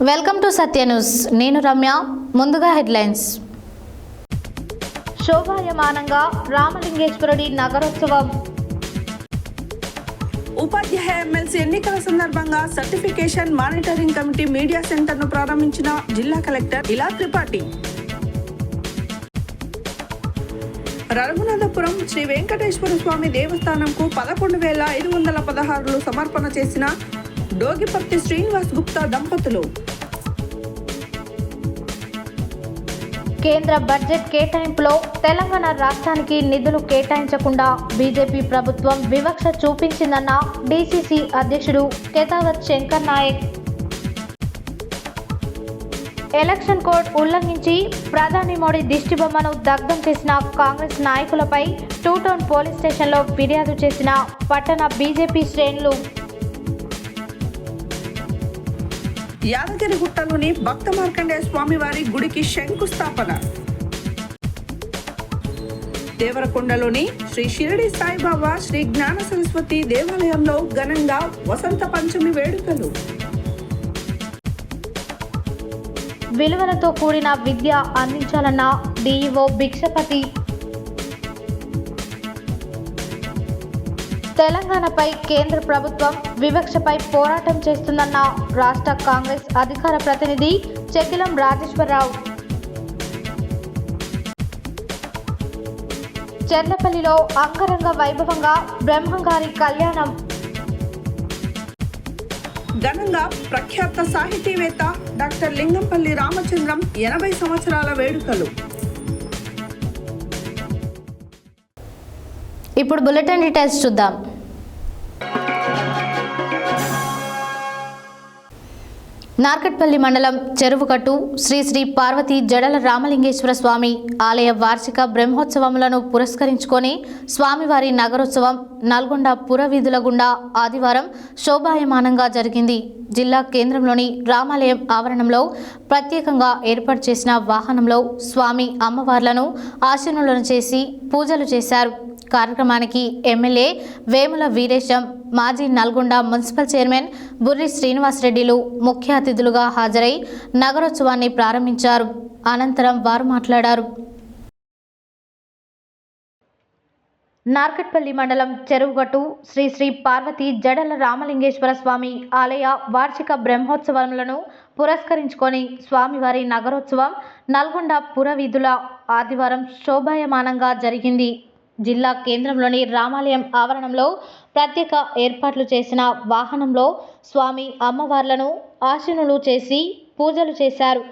Welcome to Satya news. నేను రమ్య. ముందుగా headlines. శోభాయమానంగా రామలింగేశ్వరుడి నగరోత్సవం. ఉపాధ్యాయ ఎమ్మెల్సీ ఎన్నికల సందర్భంగా సర్టిఫికేషన్ మానిటరింగ్ కమిటీ మీడియా సెంటర్ను ప్రారంభించిన జిల్లా కలెక్టర్ ఇలా త్రిపాఠి. రఘునాథపురం శ్రీ వెంకటేశ్వర స్వామి దేవస్థానంకు 11,516 సమర్పణ చేసిన డోగిపర్తి శ్రీనివాస్ గుప్తా దంపతులు. కేంద్ర బడ్జెట్ కేటాయింపులో తెలంగాణ రాష్ట్రానికి నిధులు కేటాయించకుండా బీజేపీ ప్రభుత్వం వివక్ష చూపించిందన్న డీసీసీ అధ్యక్షుడు కేతావత్ శంకర్ నాయక్. ఎలక్షన్ కోడ్ ఉల్లంఘించి ప్రధాని మోడీ దిష్టిబొమ్మను దగ్ధం చేసిన కాంగ్రెస్ నాయకులపై టూ టౌన్ పోలీస్ స్టేషన్లో ఫిర్యాదు చేసిన పట్టణ బీజేపీ శ్రేణులు. యాదగిరిగుట్టలోని భక్త మార్కండేయ స్వామివారి గుడికి శంకుస్థాపన. దేవరకొండలోని శ్రీ షిరిడి సాయిబాబా శ్రీ జ్ఞాన సరస్వతి దేవాలయంలో ఘనంగా వసంత పంచమి వేడుకలు. విలువలతో కూడిన విద్య అందించాలన్న డీఈఓ భిక్షపతి. తెలంగాణపై కేంద్ర ప్రభుత్వం వివక్షపై పోరాటం చేస్తుందన్న రాష్ట్ర కాంగ్రెస్ అధికార ప్రతినిధి చెక్కిలం రాజేశ్వరరావు. చెర్లపల్లిలో అంగరంగ వైభవంగా బ్రహ్మంగారి కళ్యాణం. ఘనంగా ప్రఖ్యాత సాహితీవేత్త డాక్టర్ లింగంపల్లి రామచంద్రం 80 సంవత్సరాల వేడుకలు. ఇప్పుడు బులెటిన్ డీటెయిల్స్ చూద్దాం. నార్కట్పల్లి మండలం చెరువుకట్టు శ్రీ శ్రీ పార్వతీ జడల రామలింగేశ్వర స్వామి ఆలయ వార్షిక బ్రహ్మోత్సవములను పురస్కరించుకొని స్వామివారి నగరోత్సవం నల్గొండ పురవీధుల గుండా ఆదివారం శోభాయమానంగా జరిగింది. జిల్లా కేంద్రంలోని రామాలయం ఆవరణంలో ప్రత్యేకంగా ఏర్పాటు చేసిన వాహనంలో స్వామి అమ్మవార్లను ఆశీనులను చేసి పూజలు చేశారు. కార్యక్రమానికి ఎమ్మెల్యే వేముల వీరేశం, మాజీ నల్గొండ మున్సిపల్ చైర్మన్ బుర్రి శ్రీనివాసరెడ్డిలు ముఖ్య అతిథులుగా హాజరై నగరోత్సవాన్ని ప్రారంభించారు. అనంతరం వారు మాట్లాడారు. నార్కట్పల్లి మండలం చెరువుగట్టు శ్రీ శ్రీ పార్వతీ జడల రామలింగేశ్వర స్వామి ఆలయ వార్షిక బ్రహ్మోత్సవములను పురస్కరించుకొని స్వామివారి నగరోత్సవం నల్గొండ పురవీధుల ఆదివారం శోభాయమానంగా జరిగింది. జిల్లా కేంద్రంలోని రామాలయం ఆవరణంలో ప్రత్యేక ఏర్పాట్లు చేసిన వాహనంలో స్వామి అమ్మవార్లను ఆశీనులు చేసి పూజలు చేశారు.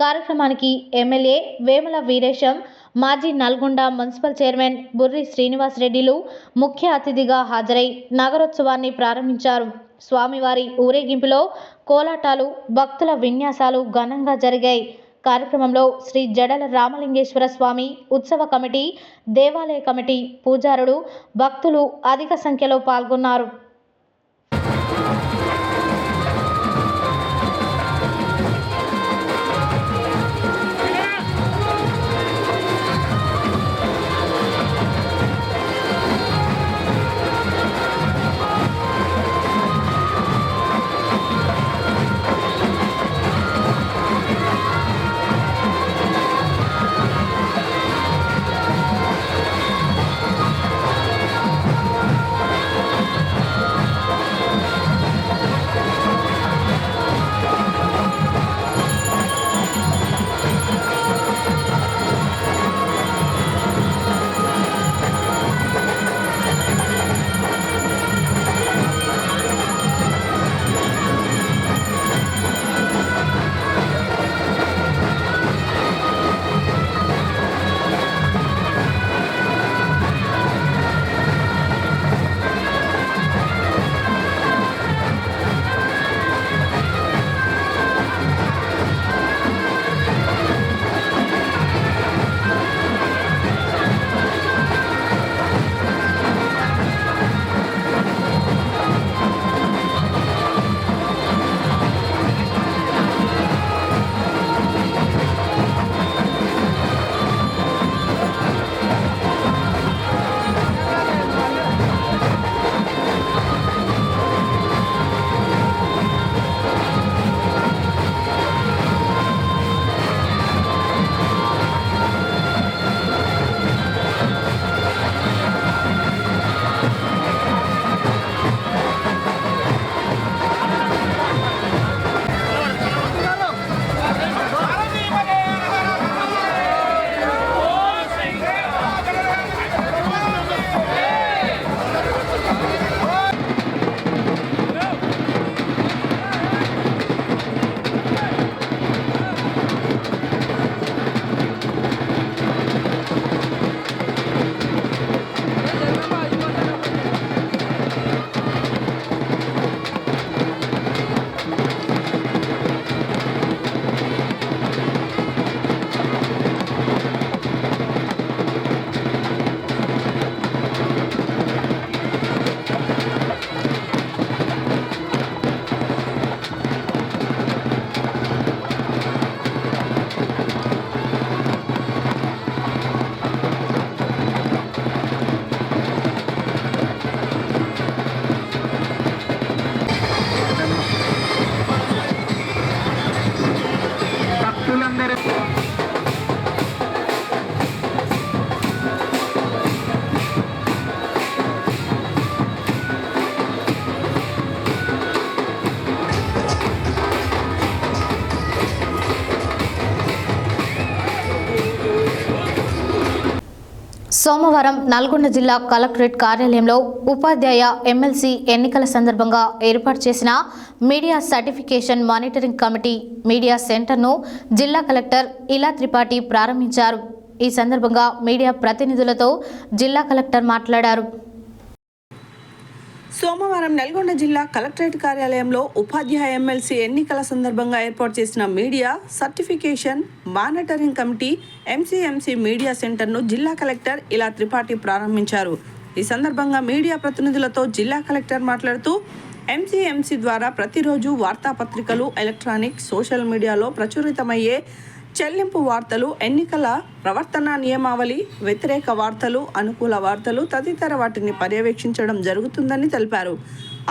కార్యక్రమానికి ఎమ్మెల్యే వేముల వీరేశం, మాజీ నల్గొండ మున్సిపల్ చైర్మన్ బుర్రి శ్రీనివాసరెడ్డిలు ముఖ్య అతిథిగా హాజరై నగరోత్సవాన్ని ప్రారంభించారు. స్వామివారి ఊరేగింపులో కోలాటాలు, భక్తుల విన్యాసాలు ఘనంగా జరిగాయి. కార్యక్రమంలో శ్రీ జడల రామలింగేశ్వర స్వామి ఉత్సవ కమిటీ, దేవాలయ కమిటీ, పూజారులు, భక్తులు అధిక సంఖ్యలో పాల్గొన్నారు. సోమవారం నల్గొండ జిల్లా కలెక్టరేట్ కార్యాలయంలో ఉపాధ్యాయ ఎమ్మెల్సీ ఎన్నికల సందర్భంగా ఏర్పాటు చేసిన media certification monitoring committee media సెంటర్ను జిల్లా కలెక్టర్ ఇలా త్రిపాఠి ప్రారంభించారు. ఈ సందర్భంగా మీడియా ప్రతినిధులతో జిల్లా కలెక్టర్ మాట్లాడారు. సోమవారం నల్గొండ జిల్లా కలెక్టరేట్ కార్యాలయంలో ఉపాధ్యాయ ఎమ్మెల్సీ ఎన్నికల సందర్భంగా ఏర్పాటు చేసిన media certification monitoring committee MCMC media సెంటర్ను జిల్లా కలెక్టర్ ఇలా త్రిపాఠి ప్రారంభించారు. ఈ సందర్భంగా మీడియా ప్రతినిధులతో జిల్లా కలెక్టర్ మాట్లాడుతూ ఎంసీఎంసీ ద్వారా ప్రతిరోజు వార్తాపత్రికలు, ఎలక్ట్రానిక్, సోషల్ మీడియాలో ప్రచురితమయ్యే చెల్లింపు వార్తలు, ఎన్నికల ప్రవర్తన నియమావళి, వ్యతిరేక వార్తలు, అనుకూల వార్తలు తదితర వాటిని పర్యవేక్షించడం జరుగుతుందని తెలిపారు.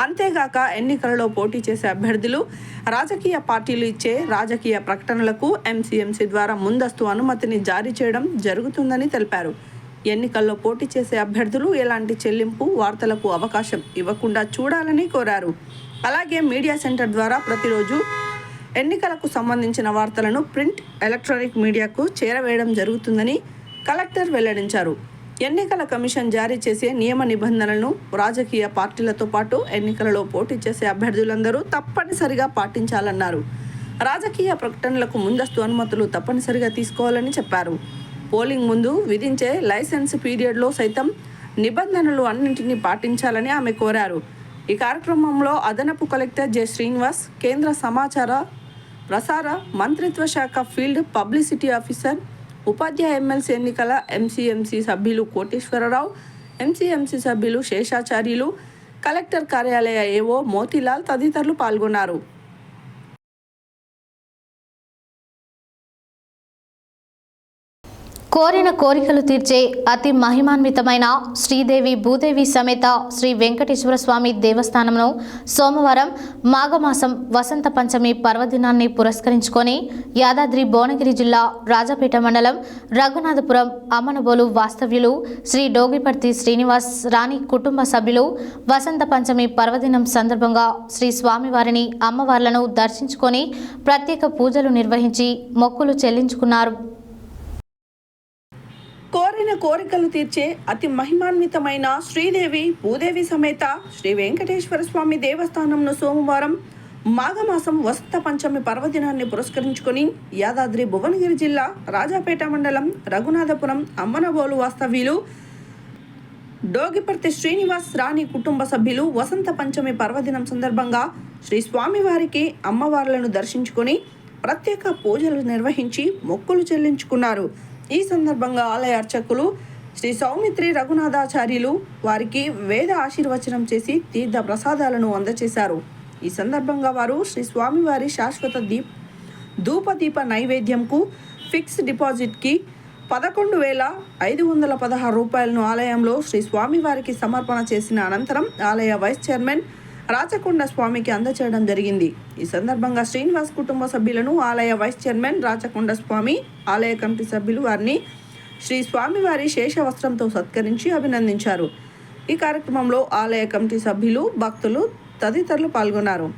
అంతేగాక ఎన్నికలలో పోటీ చేసే అభ్యర్థులు, రాజకీయ పార్టీలు ఇచ్చే రాజకీయ ప్రకటనలకు ఎంసీఎంసీ ద్వారా ముందస్తు అనుమతిని జారీ చేయడం జరుగుతుందని తెలిపారు. ఎన్నికల్లో పోటీ చేసే అభ్యర్థులు ఎలాంటి చెల్లింపు వార్తలకు అవకాశం ఇవ్వకుండా చూడాలని కోరారు. అలాగే మీడియా సెంటర్ ద్వారా ప్రతిరోజు ఎన్నికలకు సంబంధించిన వార్తలను ప్రింట్, ఎలక్ట్రానిక్ మీడియాకు చేరవేయడం జరుగుతుందని కలెక్టర్ వెల్లడించారు. ఎన్నికల కమిషన్ జారీ చేసే నియమ నిబంధనలను రాజకీయ పార్టీలతో పాటు ఎన్నికలలో పోటీ చేసే అభ్యర్థులందరూ తప్పనిసరిగా పాటించాలన్నారు. రాజకీయ ప్రకటనలకు ముందస్తు అనుమతులు తప్పనిసరిగా తీసుకోవాలని చెప్పారు. పోలింగ్ ముందు విధించే లైసెన్స్ పీరియడ్లో సైతం నిబంధనలు అన్నింటినీ పాటించాలని ఆమె కోరారు. ఈ కార్యక్రమంలో అదనపు కలెక్టర్ జె శ్రీనివాస్, కేంద్ర సమాచార ప్రసార మంత్రిత్వ శాఖ ఫీల్డ్ పబ్లిసిటీ ఆఫీసర్, ఉపాధ్యాయ ఎమ్మెల్సీ ఎన్నికల ఎంసీఎంసీ సభ్యులు కోటేశ్వరరావు, ఎంసీఎంసీ సభ్యులు శేషాచార్యులు, కలెక్టర్ కార్యాలయ ఏవో మోతీలాల్ తదితరులు పాల్గొన్నారు. కోరిన కోరికలు తీర్చే అతి మహిమాన్వితమైన శ్రీదేవి భూదేవి సమేత శ్రీ వెంకటేశ్వర స్వామి దేవస్థానంలో సోమవారం మాఘమాసం వసంత పంచమి పర్వదినాన్ని పురస్కరించుకొని యాదాద్రి భువనగిరి జిల్లా రాజాపేట మండలం రఘునాథపురం అమ్మనబోలు వాస్తవ్యులు శ్రీ డోగిపర్తి శ్రీనివాస్ రాణి కుటుంబ సభ్యులు వసంత పంచమి పర్వదినం సందర్భంగా శ్రీ స్వామివారిని అమ్మవార్లను దర్శించుకొని ప్రత్యేక పూజలు నిర్వహించి మొక్కులు చెల్లించుకున్నారు. కోరిన కోరికలు తీర్చే అతి మహిమాన్వితమైన శ్రీదేవి భూదేవి సమేత శ్రీ వెంకటేశ్వర స్వామి దేవస్థానంను సోమవారం మాఘమాసం వసంత పంచమి పర్వదినాన్ని పురస్కరించుకొని యాదాద్రి భువనగిరి జిల్లా రాజాపేట మండలం రఘునాథపురం అమ్మనబోలు వాస్తవ్యులు డోగిపర్తి శ్రీనివాస్ రాణి కుటుంబ సభ్యులు వసంత పంచమి పర్వదినం సందర్భంగా శ్రీ స్వామివారికి అమ్మవార్లను దర్శించుకొని ప్రత్యేక పూజలు నిర్వహించి మొక్కులు చెల్లించుకున్నారు. ఈ సందర్భంగా ఆలయ అర్చకులు శ్రీ సౌమిత్రి రఘునాథాచార్యులు వారికి వేద ఆశీర్వచనం చేసి తీర్థ ప్రసాదాలను అందజేశారు. ఈ సందర్భంగా వారు శ్రీ స్వామివారి శాశ్వత ధూపదీప నైవేద్యంకు ఫిక్స్డ్ డిపాజిట్కి 11,516 రూపాయలను ఆలయంలో శ్రీ స్వామివారికి సమర్పణ చేసిన అనంతరం ఆలయ వైస్ చైర్మన్ రాచకొండ స్వామికి అందచేయడం జరిగింది. ఈ సందర్భంగా శ్రీనివాస్ కుటుంబ సభ్యులను ఆలయ వైస్ చైర్మన్ రాచకొండ స్వామి, ఆలయ కమిటీ సభ్యులు వారిని శ్రీ స్వామివారి శేష వస్త్రంతో సత్కరించి అభినందించారు. ఈ కార్యక్రమంలో ఆలయ కమిటీ సభ్యులు, భక్తులు తదితరులు పాల్గొన్నారు.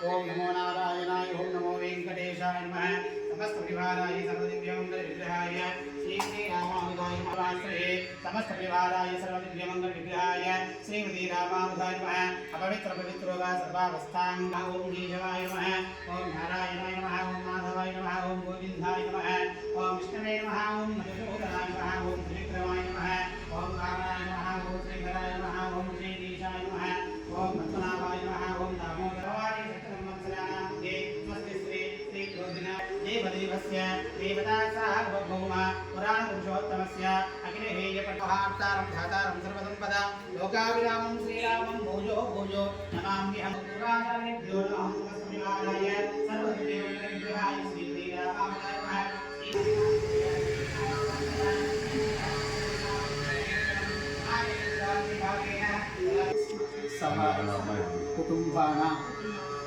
ओम नमो नारायणाय ओम नमो वेंकटेशाय नमः समस्त परिवाराय सर्वदिव्यमंगल विग्रहाय श्री रामानुजाय नमः समस्त परिवाराय सर्वदिव्यमंगल विग्रहाय श्रीमती रामानुजाय नमः अपवित्र पवित्रोगा सर्वावस्थां ओम केशवाय नमः ओम नारायणाय नमः ओम माधवाय नमः ओम गोविंदाय नमः ओम विष्णवे नमः ओम मधुसूदनाय नमः ओम त्रिविक्रमाय नमः ओम कामाय नमः ओम श्रीधराय नमः ओम श्रीदेशाय नमः ओम पद्मनाभाय नमः ओम दामोदराय देवदेवस्य देवता सार्वभौम पुराण पुरुषोत्तमस्य अखिलेय पटहार्तारं धातारं सर्वसंपदा लोकाभिरामं श्रीरामं भोजो भोजो नमाम्यहं पुराणाभ्यो नमः समस्तविहाराय सर्वदेवदेवाय श्रीरामाय सह कुटुंबानां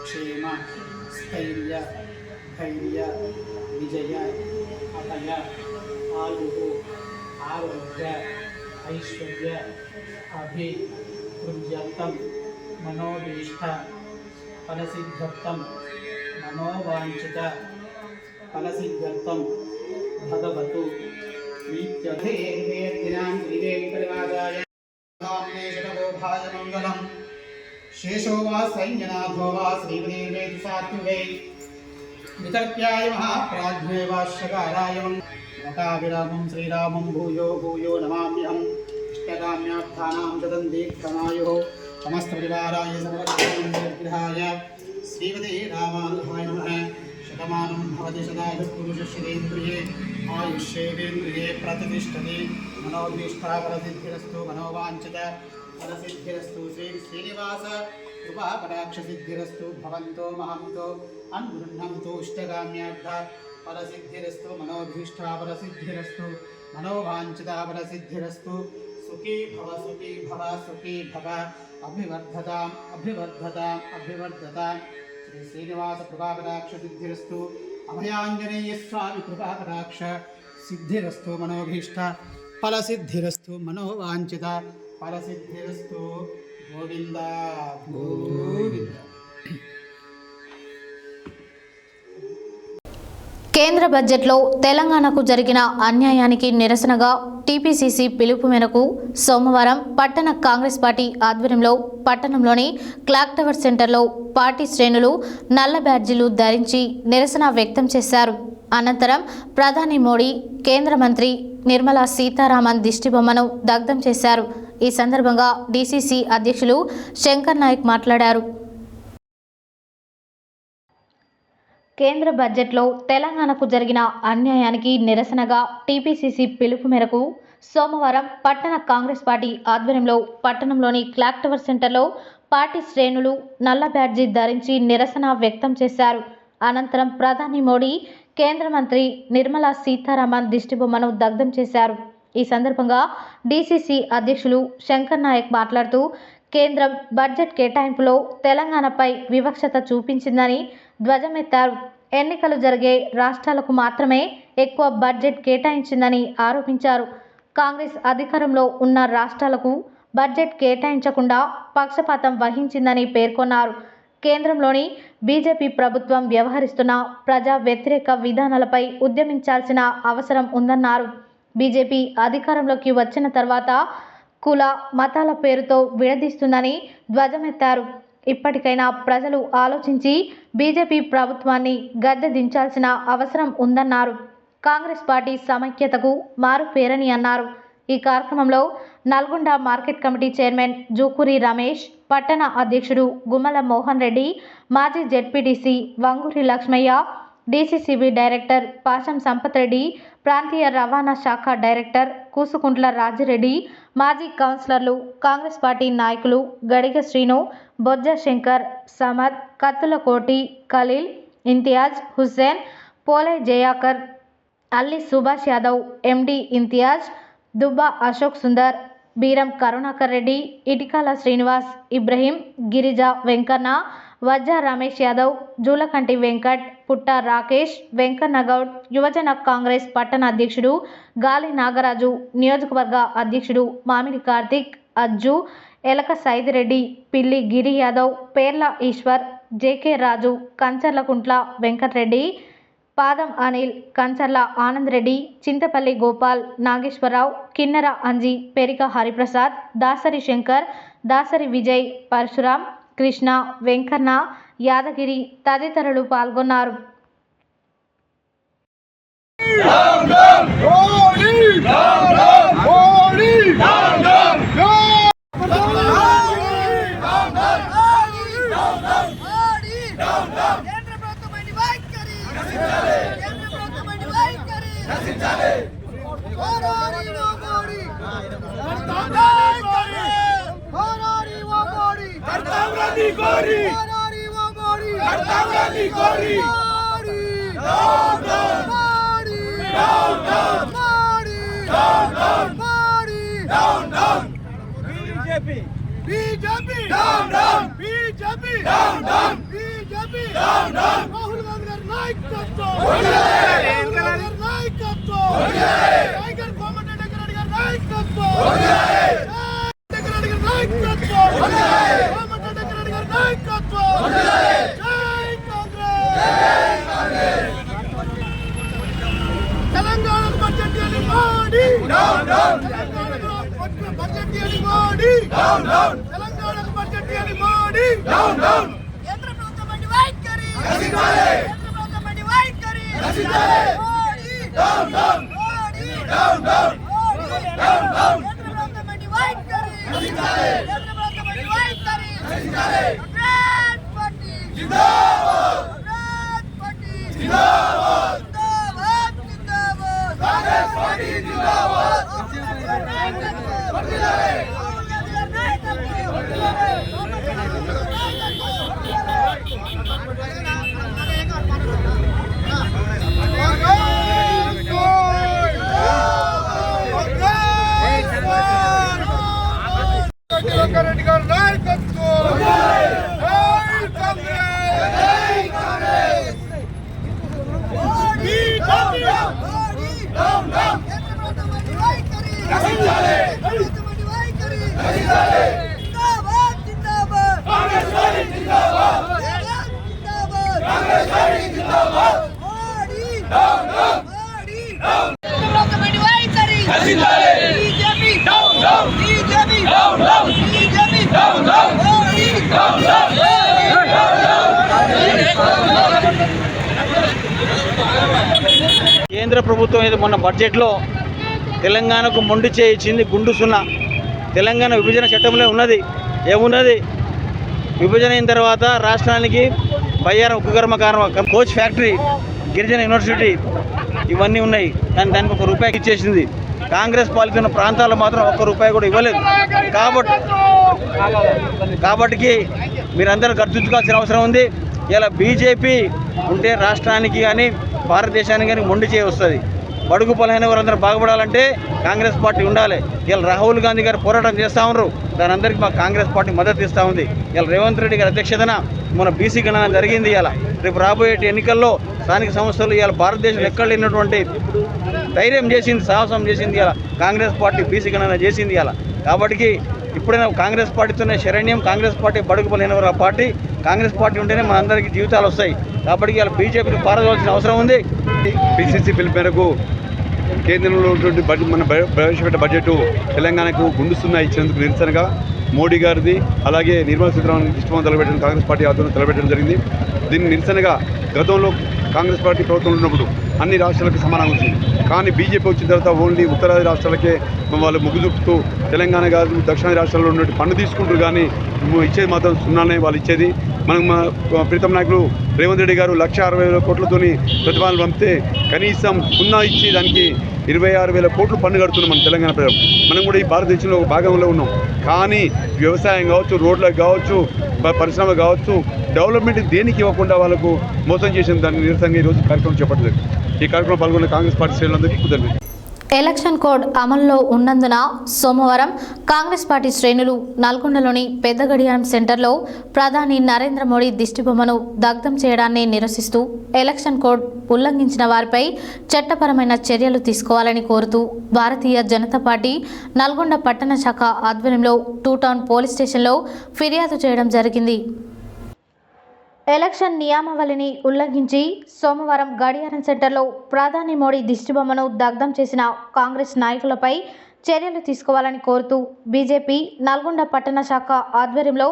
क्षेम स्थैर्य धैर्य विजय अतय आयु आरोग्य ऐश्वर्य अभिवृद्ध्यर्थं मनोभीष्ट फलसिद्ध्यर्थं मनोवाञ्छित फलसिद्ध्यर्थं भगवतु नित्यधेर्वेदिनां श्रीवेङ्कटनाथाय कामनेशतगोभाय मङ्गलम् शेषो वा सैन्यनाथो वा श्रीवेदेवेति सात्विकै वितर्क्याय महाप्राज्ञे वाश्यकाराय मकाविरामं श्रीरामं भूयो भूयो नमाम्यहम् इष्टकाम्यार्थानां ददन्तीर्थमायुः समस्तपरिवाराय सर्वकार्यनिर्ग्रहाय श्रीमते रामानुजाय नमः शतमानं भवति शतायुः पुरुषश्रेन्द्रिये आयुष्येवेन्द्रिये प्रतिष्ठति मनोभीष्टाफलसिद्धिरस्तु मनोवाञ्छित फलसिद्धिरस्तु श्रीनिवास कृपाकटाक्षसिद्धिरस्तु भवन्तो महन्तो अनुगृह्णन्तु इष्टकाम्यार्थ फलसिद्धिरस्तु मनोभीष्टाफलसिद्धिरस्तु मनोवाञ्छिताफलसिद्धिरस्तु सुखी भव सुखी भव सुखी भव अभिवर्धताम् अभिवर्धताम् अभिवर्धताम् श्री श्रीनिवास कृपाकटाक्षसिद्धिरस्तु अभयाञ्जनेय स्वामी कृपाकटाक्ष सिद्धिरस्तु मनोभीष्ट फलसिद्धिरस्तु मनोवाञ्छित फलसिद्धिरस्तु गोविंद गोविंद। కేంద్ర బడ్జెట్లో తెలంగాణకు జరిగిన అన్యాయానికి నిరసనగా టీపీసీసీ పిలుపు మేరకు సోమవారం పట్టణ కాంగ్రెస్ పార్టీ ఆధ్వర్యంలో పట్టణంలోని క్లాక్ టవర్ సెంటర్లో పార్టీ శ్రేణులు నల్ల బ్యాడ్జీలు ధరించి నిరసన వ్యక్తం చేశారు. అనంతరం ప్రధాని మోడీ, కేంద్ర మంత్రి నిర్మలా సీతారామన్ దిష్టిబొమ్మను దగ్ధం చేశారు. ఈ సందర్భంగా డీసీసీ అధ్యక్షులు శంకర్ నాయక్ మాట్లాడారు. కేంద్ర బడ్జెట్లో తెలంగాణకు జరిగిన అన్యాయానికి నిరసనగా టీపీసీసీ పిలుపు మేరకు సోమవారం పట్టణ కాంగ్రెస్ పార్టీ ఆధ్వర్యంలో పట్టణంలోని క్లాక్ టవర్ సెంటర్లో పార్టీ శ్రేణులు నల్ల బ్యాడ్జీ ధరించి నిరసన వ్యక్తం చేశారు. అనంతరం ప్రధాని మోడీ, కేంద్ర మంత్రి నిర్మలా సీతారామన్ దిష్టిబొమ్మను దగ్ధం చేశారు. ఈ సందర్భంగా డీసీసీ అధ్యక్షులు శంకర్ నాయక్ మాట్లాడుతూ కేంద్రం బడ్జెట్ కేటాయింపులో తెలంగాణపై వివక్షత చూపించిందని ధ్వజమెత్తారు. ఎన్నికలు జరిగే రాష్ట్రాలకు మాత్రమే ఎక్కువ బడ్జెట్ కేటాయించిందని ఆరోపించారు. కాంగ్రెస్ అధికారంలో ఉన్న రాష్ట్రాలకు బడ్జెట్ కేటాయించకుండా పక్షపాతం వహించిందని పేర్కొన్నారు. కేంద్రంలోని బీజేపీ ప్రభుత్వం వ్యవహరిస్తున్న ప్రజా వ్యతిరేక విధానాలపై ఉద్యమించాల్సిన అవసరం ఉందన్నారు. బీజేపీ అధికారంలోకి వచ్చిన తర్వాత కుల మతాల పేరుతో విడదీస్తుందని ధ్వజమెత్తారు. ఇప్పటికైనా ప్రజలు ఆలోచించి బీజేపీ ప్రభుత్వాన్ని గద్దె దించాల్సిన అవసరం ఉందన్నారు. కాంగ్రెస్ పార్టీ సమైక్యతకు మారుపేరని అన్నారు. ఈ కార్యక్రమంలో Nalgonda market committee chairman Jukuri Ramesh, పట్టణ అధ్యక్షుడు గుమ్మల మోహన్ రెడ్డి, మాజీ ZPTC Vanguri Lakshmaiah, DCCB director Pasham Sampath Reddy, ప్రాంతీయ రవాణా శాఖ డైరెక్టర్ కూసుకుంట్ల రాజిరెడ్డి, మాజీ కౌన్సిలర్లు, కాంగ్రెస్ పార్టీ నాయకులు గడిగ శ్రీను, బొజ్జ శంకర్, సమద్, కత్తుల కోటి, ఖలీల్, ఇంతియాజ్, హుస్సేన్, పోలే జయాకర్, అల్లి సుభాష్ యాదవ్, ఎండి ఇంతియాజ్, దుబ్బా అశోక్ సుందర్, బీరం కరుణాకర్ రెడ్డి, ఇటికాల శ్రీనివాస్, ఇబ్రహీం, గిరిజ వెంకన్న, వజ్జా రమేష్ యాదవ్, జూలకంటి వెంకట్, పుట్ట రాకేష్, వెంకన్నగౌడ్, యువజన కాంగ్రెస్ పట్టణ అధ్యక్షుడు గాలి నాగరాజు, నియోజకవర్గ అధ్యక్షుడు మామిడి కార్తిక్, అజ్జు, ఎలక సైదిరెడ్డి, పిల్లి గిరి యాదవ్, పేర్ల ఈశ్వర్, జేకే రాజు, కంచర్లకుంట్ల వెంకటరెడ్డి, పాదం అనిల్, కంచర్ల ఆనంద్ రెడ్డి, చింతపల్లి గోపాల్, నాగేశ్వరరావు, కిన్నెర అంజి, పెరిక హరిప్రసాద్, దాసరి శంకర్, దాసరి విజయ్, పరశురాం, కృష్ణ, వెంకన్న, యాదగిరి తదితరులు పాల్గొన్నారు. BJP down down BJP down down BJP down down Rahul Gandhi गारी नायकत्వం राहुल गांधी गारी नायकत्వం टाइगर कोमटिरेड्डी गारी नायकत्వం कोमटिरेड्डी गारी नायकत्వం कोमटिरेड्डी తెలంగాణకు బడ్జెట్ ఇవ్వాలి మోడీ కేంద్ర ప్రభుత్వం అంటే వైఖరి కేంద్ర ప్రభుత్వం అంటే వైఖరి మోడీ మోడీ కేంద్ర ప్రభుత్వం అంటే వైఖరి కేంద్ర ప్రభుత్వం అంటే వైఖరి కాంగ్రెస్ పార్టీ జిందాబాద్ కాంగ్రెస్ పార్టీ జిందాబాద్ జిందాబాద్ జిందాబాద్ కాంగ్రెస్ పార్టీ జిందాబాద్ రెడ్డి గారు నాయకత్వం కేంద్ర ప్రభుత్వం ఏదో మొన్న బడ్జెట్లో తెలంగాణకు మొండి చేయించింది గుండు సున్నా. తెలంగాణ విభజన చట్టంలో ఉన్నది ఏమున్నది, విభజన అయిన తర్వాత రాష్ట్రానికి బయ్యారం ఉక్కు కర్మాగారం, కోచ్ ఫ్యాక్టరీ, గిరిజన యూనివర్సిటీ ఇవన్నీ ఉన్నాయి. కానీ దానికి ₹1 ఇచ్చేసింది. కాంగ్రెస్ పాలితున్న ప్రాంతాల్లో మాత్రం ₹1 కూడా ఇవ్వలేదు. కాబట్టి మీరందరూ గుర్తుంచుకోవాల్సిన అవసరం ఉంది. ఇలా బీజేపీ ఉంటే రాష్ట్రానికి కానీ భారతదేశానికి కానీ మొండి చేయి వస్తుంది. బడుగు బలైన వారందరూ బాగుపడాలంటే కాంగ్రెస్ పార్టీ ఉండాలి. ఇలా రాహుల్ గాంధీ గారు పోరాటం చేస్తూ ఉన్నారు, దాని అందరికీ మా కాంగ్రెస్ పార్టీ మద్దతు ఇస్తూ ఉంది. ఇలా రేవంత్ రెడ్డి గారి అధ్యక్షతన మన బీసీ గణన జరిగింది. ఇలా రేపు రాబోయే ఎన్నికల్లో స్థానిక సంస్థలు ఇలా భారతదేశంలో ఎక్కడ లేనటువంటి ధైర్యం చేసింది, సాహసం చేసింది. ఇలా కాంగ్రెస్ పార్టీ బీసీ గణన చేసింది. ఇలా కాబట్టి ఇప్పుడైనా కాంగ్రెస్ పార్టీతోనే శరణ్యం. కాంగ్రెస్ పార్టీ బడుగు బలైన పార్టీ. కాంగ్రెస్ పార్టీ ఉంటేనే మన అందరికీ జీవితాలు వస్తాయి. కాబట్టి ఇలా బీజేపీని పారదోల్సిన అవసరం ఉంది. పిసిసి పిలుపు మేరకు కేంద్రంలో ఉన్నటువంటి మన ప్రవేశపెట్టిన బడ్జెట్ తెలంగాణకు గుండు సున్నా ఇచ్చినందుకు నిరసనగా మోడీ గారిది అలాగే నిర్మలా సీతారామన్ ఇష్టం తలపెట్టడం కాంగ్రెస్ పార్టీ ఆధ్వర్యంలో తలపెట్టడం జరిగింది. దీన్ని నిరసనగా గతంలో కాంగ్రెస్ పార్టీ ప్రభుత్వంలో ఉన్నప్పుడు అన్ని రాష్ట్రాలకు సమానంగా వచ్చింది. కానీ బీజేపీ వచ్చిన తర్వాత ఓన్లీ ఉత్తరాది రాష్ట్రాలకే వాళ్ళు మొగ్గు చూపుతూ తెలంగాణ కాదు దక్షిణాది రాష్ట్రాల్లో ఉన్నట్టు పన్ను తీసుకుంటారు, కానీ ఇచ్చేది మాత్రం సున్నానే వాళ్ళు ఇచ్చేది. మనం ప్రీతం నాయకులు రేవంత్ రెడ్డి గారు 1,60,000 కోట్లతోని ప్రతిపాదనలు పంపితే కనీసం సున్నా ఇచ్చి దానికి 26,000 కోట్లు పన్ను కడుతున్నాం మన తెలంగాణ ప్రజలు. మనం కూడా ఈ భారతదేశంలో ఒక భాగంలో ఉన్నాం. కానీ వ్యవసాయం కావచ్చు, రోడ్లకు కావచ్చు, పరిశ్రమ కావచ్చు, డెవలప్మెంట్ దేనికి ఇవ్వకుండా వాళ్ళకు మోసం చేసిన దాన్ని నిరసనగా ఈరోజు కార్యక్రమం చేపట్టలేదు. ఈ కార్యక్రమం పాల్గొన్న కాంగ్రెస్ పార్టీ శ్రేణులందరికీ కృతజ్ఞతలు. ఎలక్షన్ కోడ్ అమల్లో ఉన్నందున సోమవారం కాంగ్రెస్ పార్టీ శ్రేణులు నల్గొండలోని పెద్ద గడియారం సెంటర్లో ప్రధాని నరేంద్ర మోడీ దిష్టిబొమ్మను దగ్ధం చేయడాన్ని నిరసిస్తూ ఎలక్షన్ కోడ్ ఉల్లంఘించిన వారిపై చట్టపరమైన చర్యలు తీసుకోవాలని కోరుతూ భారతీయ జనతా పార్టీ నల్గొండ పట్టణ శాఖ ఆధ్వర్యంలో 2 టౌన్ పోలీస్ స్టేషన్లో ఫిర్యాదు చేయడం జరిగింది. ఎలక్షన్ నియమావళిని ఉల్లంఘించి సోమవారం గడియారం సెంటర్లో ప్రధాని మోడీ దిష్టిబొమ్మను దగ్ధం చేసిన కాంగ్రెస్ నాయకులపై చర్యలు తీసుకోవాలని కోరుతూ బీజేపీ నల్గొండ పట్టణ శాఖ ఆధ్వర్యంలో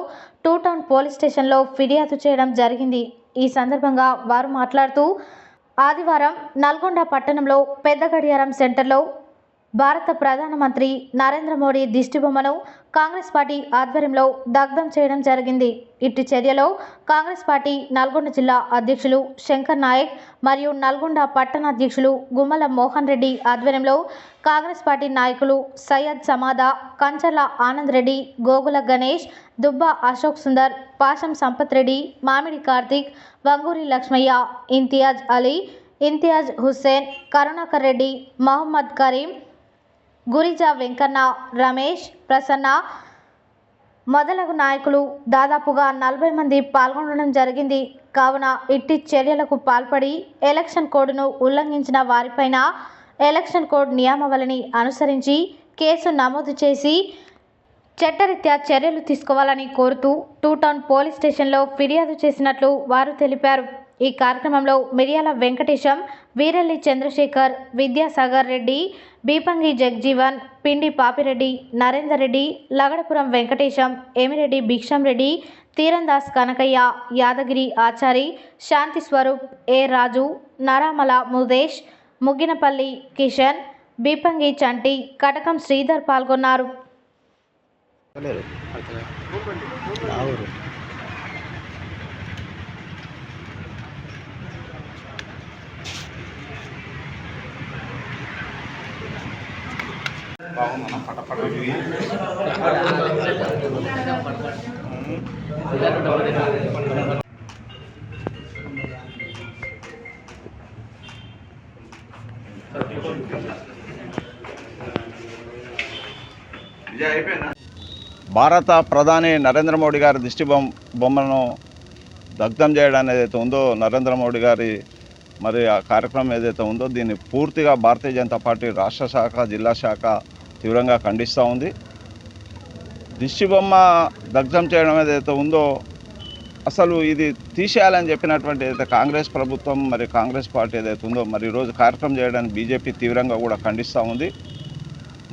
2 టౌన్ పోలీస్ స్టేషన్లో ఫిర్యాదు చేయడం జరిగింది. ఈ సందర్భంగా వారు మాట్లాడుతూ ఆదివారం నల్గొండ పట్టణంలో పెద్ద గడియారం సెంటర్లో భారత ప్రధానమంత్రి నరేంద్ర మోడీ దిష్టిబొమ్మను కాంగ్రెస్ పార్టీ ఆధ్వర్యంలో దగ్ధం చేయడం జరిగింది. ఇట్టి చర్యలో కాంగ్రెస్ పార్టీ నల్గొండ జిల్లా అధ్యక్షులు శంకర్ నాయక్ మరియు నల్గొండ పట్టణ అధ్యక్షులు గుమ్మల మోహన్ రెడ్డి ఆధ్వర్యంలో కాంగ్రెస్ పార్టీ నాయకులు సయ్యద్ సమాదా, కంచర్ల ఆనంద్ రెడ్డి, గోగుల గణేష్, దుబ్బా అశోక్ సుందర్, పాషం సంపత్ రెడ్డి, మామిడి కార్తిక్, వంగూరి లక్ష్మయ్య, ఇంతియాజ్ అలీ, ఇంతియాజ్ హుస్సేన్, కరుణాకర్ రెడ్డి, మహమ్మద్ కరీం, గురిజా వెంకన్న, రమేష్, ప్రసన్న మొదలగు నాయకులు దాదాపుగా 40 మంది పాల్గొనడం జరిగింది. కావున ఇట్టి చర్యలకు పాల్పడి ఎలక్షన్ కోడ్ను ఉల్లంఘించిన వారిపైన ఎలక్షన్ కోడ్ నియమావళిని అనుసరించి కేసు నమోదు చేసి చట్టరీత్యా చర్యలు తీసుకోవాలని కోరుతూ 2 టౌన్ పోలీస్ స్టేషన్లో ఫిర్యాదు చేసినట్లు వారు తెలిపారు. ఈ కార్యక్రమంలో మిర్యాల వెంకటేశం, వీరెల్లి చంద్రశేఖర్, విద్యాసాగర్ రెడ్డి, బీపంగి జగ్జీవన్, పిండి పాపిరెడ్డి, నరేందర్ రెడ్డి, లగడపురం వెంకటేశం, ఎమిరెడ్డి భిక్షం రెడ్డి, తీరందాస్ కనకయ్య, యాదగిరి ఆచారి, శాంతి స్వరూప్, ఏ రాజు, నరామల ముదేశ్, ముగ్గినపల్లి కిషన్, బీపంగి చంటి, కటకం శ్రీధర్ పాల్గొన్నారు. భారత ప్రధాని నరేంద్ర మోడీ గారి దిష్టి బొమ్మను దగ్ధం చేయడం ఏదైతే ఉందో, నరేంద్ర మోడీ గారి మరి ఆ కార్యక్రమం ఏదైతే ఉందో దీన్ని పూర్తిగా భారతీయ జనతా పార్టీ రాష్ట్ర శాఖ, జిల్లా శాఖ తీవ్రంగా ఖండిస్తూ ఉంది. దిష్టి బొమ్మ దగ్ధం చేయడం ఏదైతే ఉందో అసలు ఇది తీసేయాలని చెప్పినటువంటి ఏదైతే కాంగ్రెస్ ప్రభుత్వం మరి కాంగ్రెస్ పార్టీ ఏదైతే ఉందో మరి ఈరోజు కార్యక్రమం చేయడానికి బీజేపీ తీవ్రంగా కూడా ఖండిస్తూ ఉంది.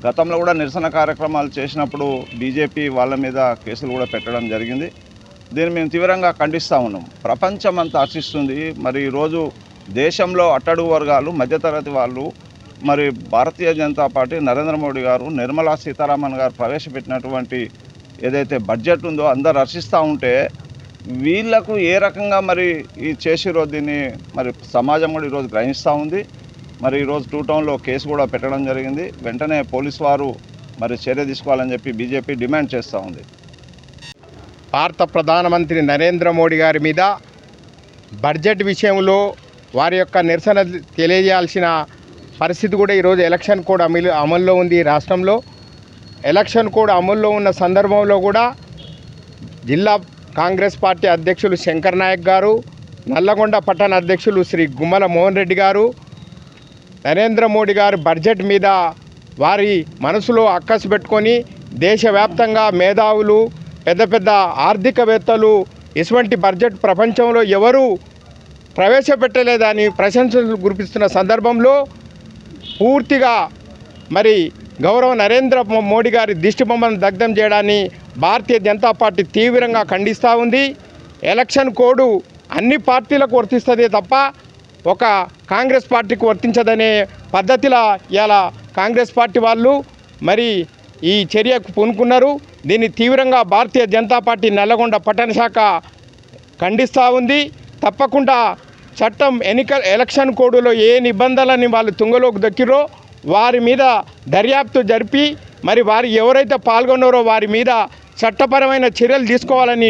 గతంలో కూడా నిరసన కార్యక్రమాలు చేసినప్పుడు బీజేపీ వాళ్ళ మీద కేసులు కూడా పెట్టడం జరిగింది. దీన్ని మేము తీవ్రంగా ఖండిస్తూ ఉన్నాం. ప్రపంచం అంతా హర్షిస్తుంది. మరి ఈరోజు దేశంలో అట్టడుగు వర్గాలు, మధ్యతరగతి వాళ్ళు మరి భారతీయ జనతా పార్టీ నరేంద్ర మోడీ గారు, నిర్మలా సీతారామన్ గారు ప్రవేశపెట్టినటువంటి ఏదైతే బడ్జెట్ ఉందో అందరు హర్షిస్తూ ఉంటే వీళ్లకు ఏ రకంగా మరి ఈ చేసిరో దీన్ని మరి సమాజం కూడా ఈరోజు గ్రహిస్తూ ఉంది. మరి ఈరోజు 2 టౌన్లో కేసు కూడా పెట్టడం జరిగింది. వెంటనే పోలీసు వారు మరి చర్య తీసుకోవాలని చెప్పి బీజేపీ డిమాండ్ చేస్తూ ఉంది. భారత ప్రధానమంత్రి నరేంద్ర మోడీ గారి మీద బడ్జెట్ విషయంలో వారి యొక్క నిరసన తెలియజేయాల్సిన పరిస్థితి కూడా ఈరోజు ఎలక్షన్ కోడ్ అమల్లో ఉంది. రాష్ట్రంలో ఎలక్షన్ కోడ్ అమల్లో ఉన్న సందర్భంలో కూడా జిల్లా కాంగ్రెస్ పార్టీ అధ్యక్షులు శంకర్ నాయక్ గారు, నల్లగొండ పట్టణ అధ్యక్షులు శ్రీ గుమ్మల మోహన్ రెడ్డి గారు నరేంద్ర మోడీ గారి బడ్జెట్ మీద వారి మనసులో అక్కసు పెట్టుకొని దేశవ్యాప్తంగా మేధావులు, పెద్ద పెద్ద ఆర్థికవేత్తలు ఇటువంటి బడ్జెట్ ప్రపంచంలో ఎవరు ప్రవేశపెట్టలేదని ప్రశంసలు కురిపిస్తున్న సందర్భంలో పూర్తిగా మరి గౌరవ నరేంద్ర మోడీ గారి దిష్టి బొమ్మను దగ్ధం చేయడాన్ని భారతీయ జనతా పార్టీ తీవ్రంగా ఖండిస్తూ ఉంది. ఎలక్షన్ కోడ్ అన్ని పార్టీలకు వర్తిస్తుంది తప్ప ఒక కాంగ్రెస్ పార్టీకి వర్తించదనే పద్ధతిలో ఇలా కాంగ్రెస్ పార్టీ వాళ్ళు మరి ఈ చర్యకు పూనుకున్నారు. దీన్ని తీవ్రంగా భారతీయ జనతా పార్టీ నల్లగొండ పట్టణ శాఖ ఖండిస్తూ ఉంది. తప్పకుండా చట్టం ఎలక్షన్ కోడ్లో ఏ నిబంధనలని వాళ్ళు తుంగలోకి దక్కిరో వారి మీద దర్యాప్తు జరిపి మరి వారు ఎవరైతే పాల్గొన్నారో వారి మీద చట్టపరమైన చర్యలు తీసుకోవాలని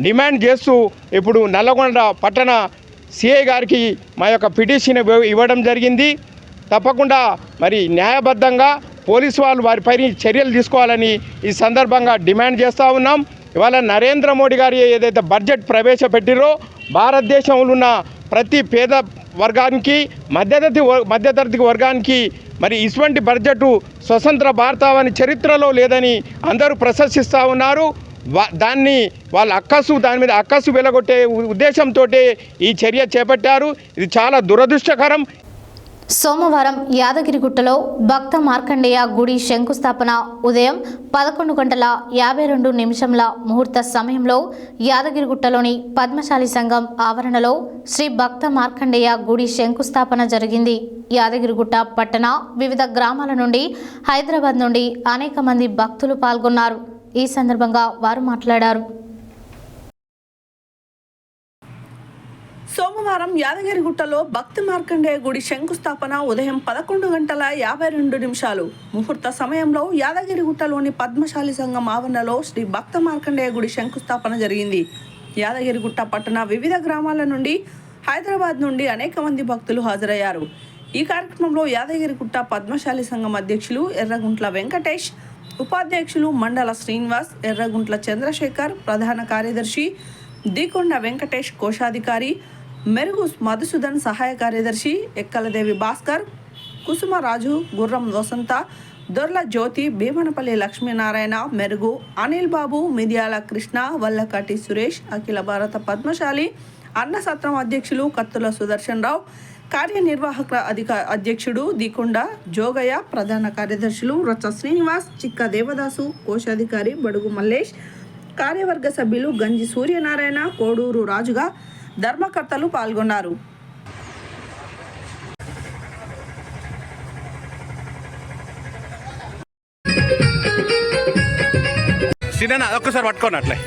డిమాండ్ చేస్తూ ఇప్పుడు నల్లగొండ పట్టణ సిఐ గారికి మా యొక్క పిటిషన్ ఇవ్వడం జరిగింది. తప్పకుండా మరి న్యాయబద్ధంగా పోలీసు వాళ్ళు వారిపై చర్యలు తీసుకోవాలని ఈ సందర్భంగా డిమాండ్ చేస్తూ ఉన్నాం. ఇవాళ నరేంద్ర మోడీ గారు ఏదైతే బడ్జెట్ ప్రవేశపెట్టిరో భారతదేశంలో ఉన్న ప్రతి పేద వర్గానికి, మధ్యతరగతి వర్గానికి మరి ఇటువంటి బడ్జెట్ స్వతంత్ర భారతావని చరిత్రలో లేదని అందరూ ప్రశంసిస్తూ ఉన్నారు. దాన్ని దాని మీద అక్కసు వెలగొట్టే ఉద్దేశంతో ఈ చర్య చేపట్టారు. ఇది చాలా దురదృష్టకరం. సోమవారం యాదగిరిగుట్టలో భక్త మార్కండేయ గుడి శంకుస్థాపన ఉదయం 11:52 ముహూర్త సమయంలో యాదగిరిగుట్టలోని పద్మశాలి సంఘం ఆవరణలో శ్రీ భక్త మార్కండేయ గుడి శంకుస్థాపన జరిగింది. యాదగిరిగుట్ట పట్టణ వివిధ గ్రామాల నుండి, హైదరాబాద్ నుండి అనేక మంది భక్తులు పాల్గొన్నారు. ఈ సందర్భంగా వారు మాట్లాడారు. సోమవారం యాదగిరిగుట్టలో భక్తి మార్కండేయ గుడి శంకుస్థాపన ఉదయం 11:52 ముహూర్త సమయంలో యాదగిరిగుట్టలోని పద్మశాలి సంఘం ఆవరణలో శ్రీ భక్త మార్కండేయ గుడి శంకుస్థాపన జరిగింది. యాదగిరిగుట్ట పట్టణ వివిధ గ్రామాల నుండి, హైదరాబాద్ నుండి అనేక మంది భక్తులు హాజరయ్యారు. ఈ కార్యక్రమంలో యాదగిరిగుట్ట పద్మశాలి సంఘం అధ్యక్షులు ఎర్రగుంట్ల వెంకటేష్, ఉపాధ్యక్షులు మండల శ్రీనివాస్, ఎర్రగుంట్ల చంద్రశేఖర్, ప్రధాన కార్యదర్శి దీకొండ వెంకటేష్, కోశాధికారి మెరుగు మధుసూదన్, సహాయ కార్యదర్శి ఎక్కలదేవి భాస్కర్, కుసుమరాజు, గుర్రం వసంత, దొర్ల జ్యోతి, భీమనపల్లి లక్ష్మీనారాయణ, మెరుగు అనిల్ బాబు, మిదియాల కృష్ణ, వల్లకటి సురేష్, అఖిల భారత పద్మశాలి అన్న సత్రం అధ్యక్షులు కత్తుల సుదర్శన్ రావు, కార్యనిర్వాహక అధ్యక్షుడు దికొండ జోగయ్య, ప్రధాన కార్యదర్శులు రచ్చ శ్రీనివాస్, చిక్క దేవదాసు, కోశాధికారి బడుగు మల్లేష్, కార్యవర్గ సభ్యులు గంజి సూర్యనారాయణ, కోడూరు రాజుగా ధర్మకర్తలు పాల్గొన్నారు. సినా ఒక్కసారి పట్టుకోండి అట్లే.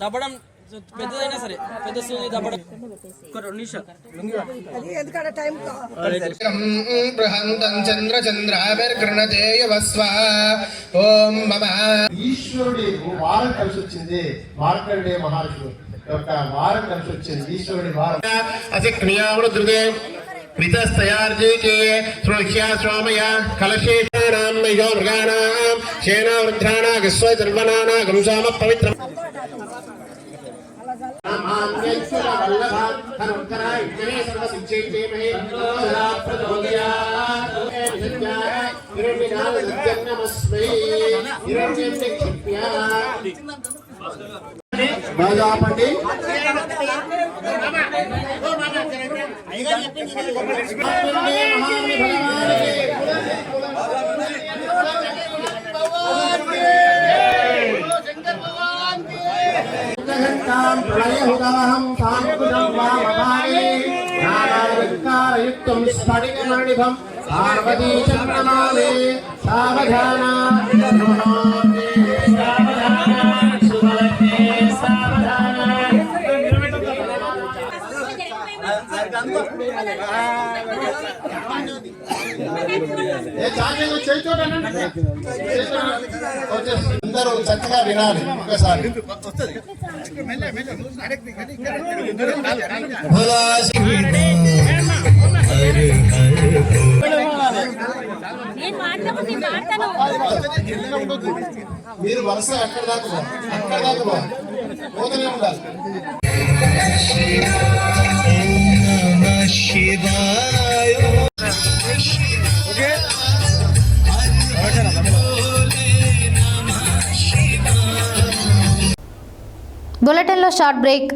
దబ్బడం పెద్దదైనా సరే పెద్ద సూది దబ్బడం ఒక 2 నిమిషాలు బృహంతం చంద్రచంద్రాభిర్గృణదేయవస్వ ఓం మమ. ఈశ్వరుడి వారం కలిసి వచ్చింది. మార్కండేయ మహర్షులు యొక్క వారం కలిసి వచ్చింది. ఈశ్వరుడి వారం అసిక్నియావృద్రుదే వితస్తయార్జేకే శ్రోష్యా స్వామయ కలశేషానాం నయో మృగాణాం శేనా వృద్ధానాగస్వై ధర్వనానాగం సామ పవిత్రం ప్రళయహుదాహం సాంకులం వామపాయే నానావికారయుక్తం స్ఫటికమణిభం పార్వతీ చంద్రమాలే సావధాన అందరూ చక్కగా వినాలి. ఒకసారి మీరు వరుస అక్కడ దాకా పోతూనే ఉండాలి. బులెటిన్లో short break.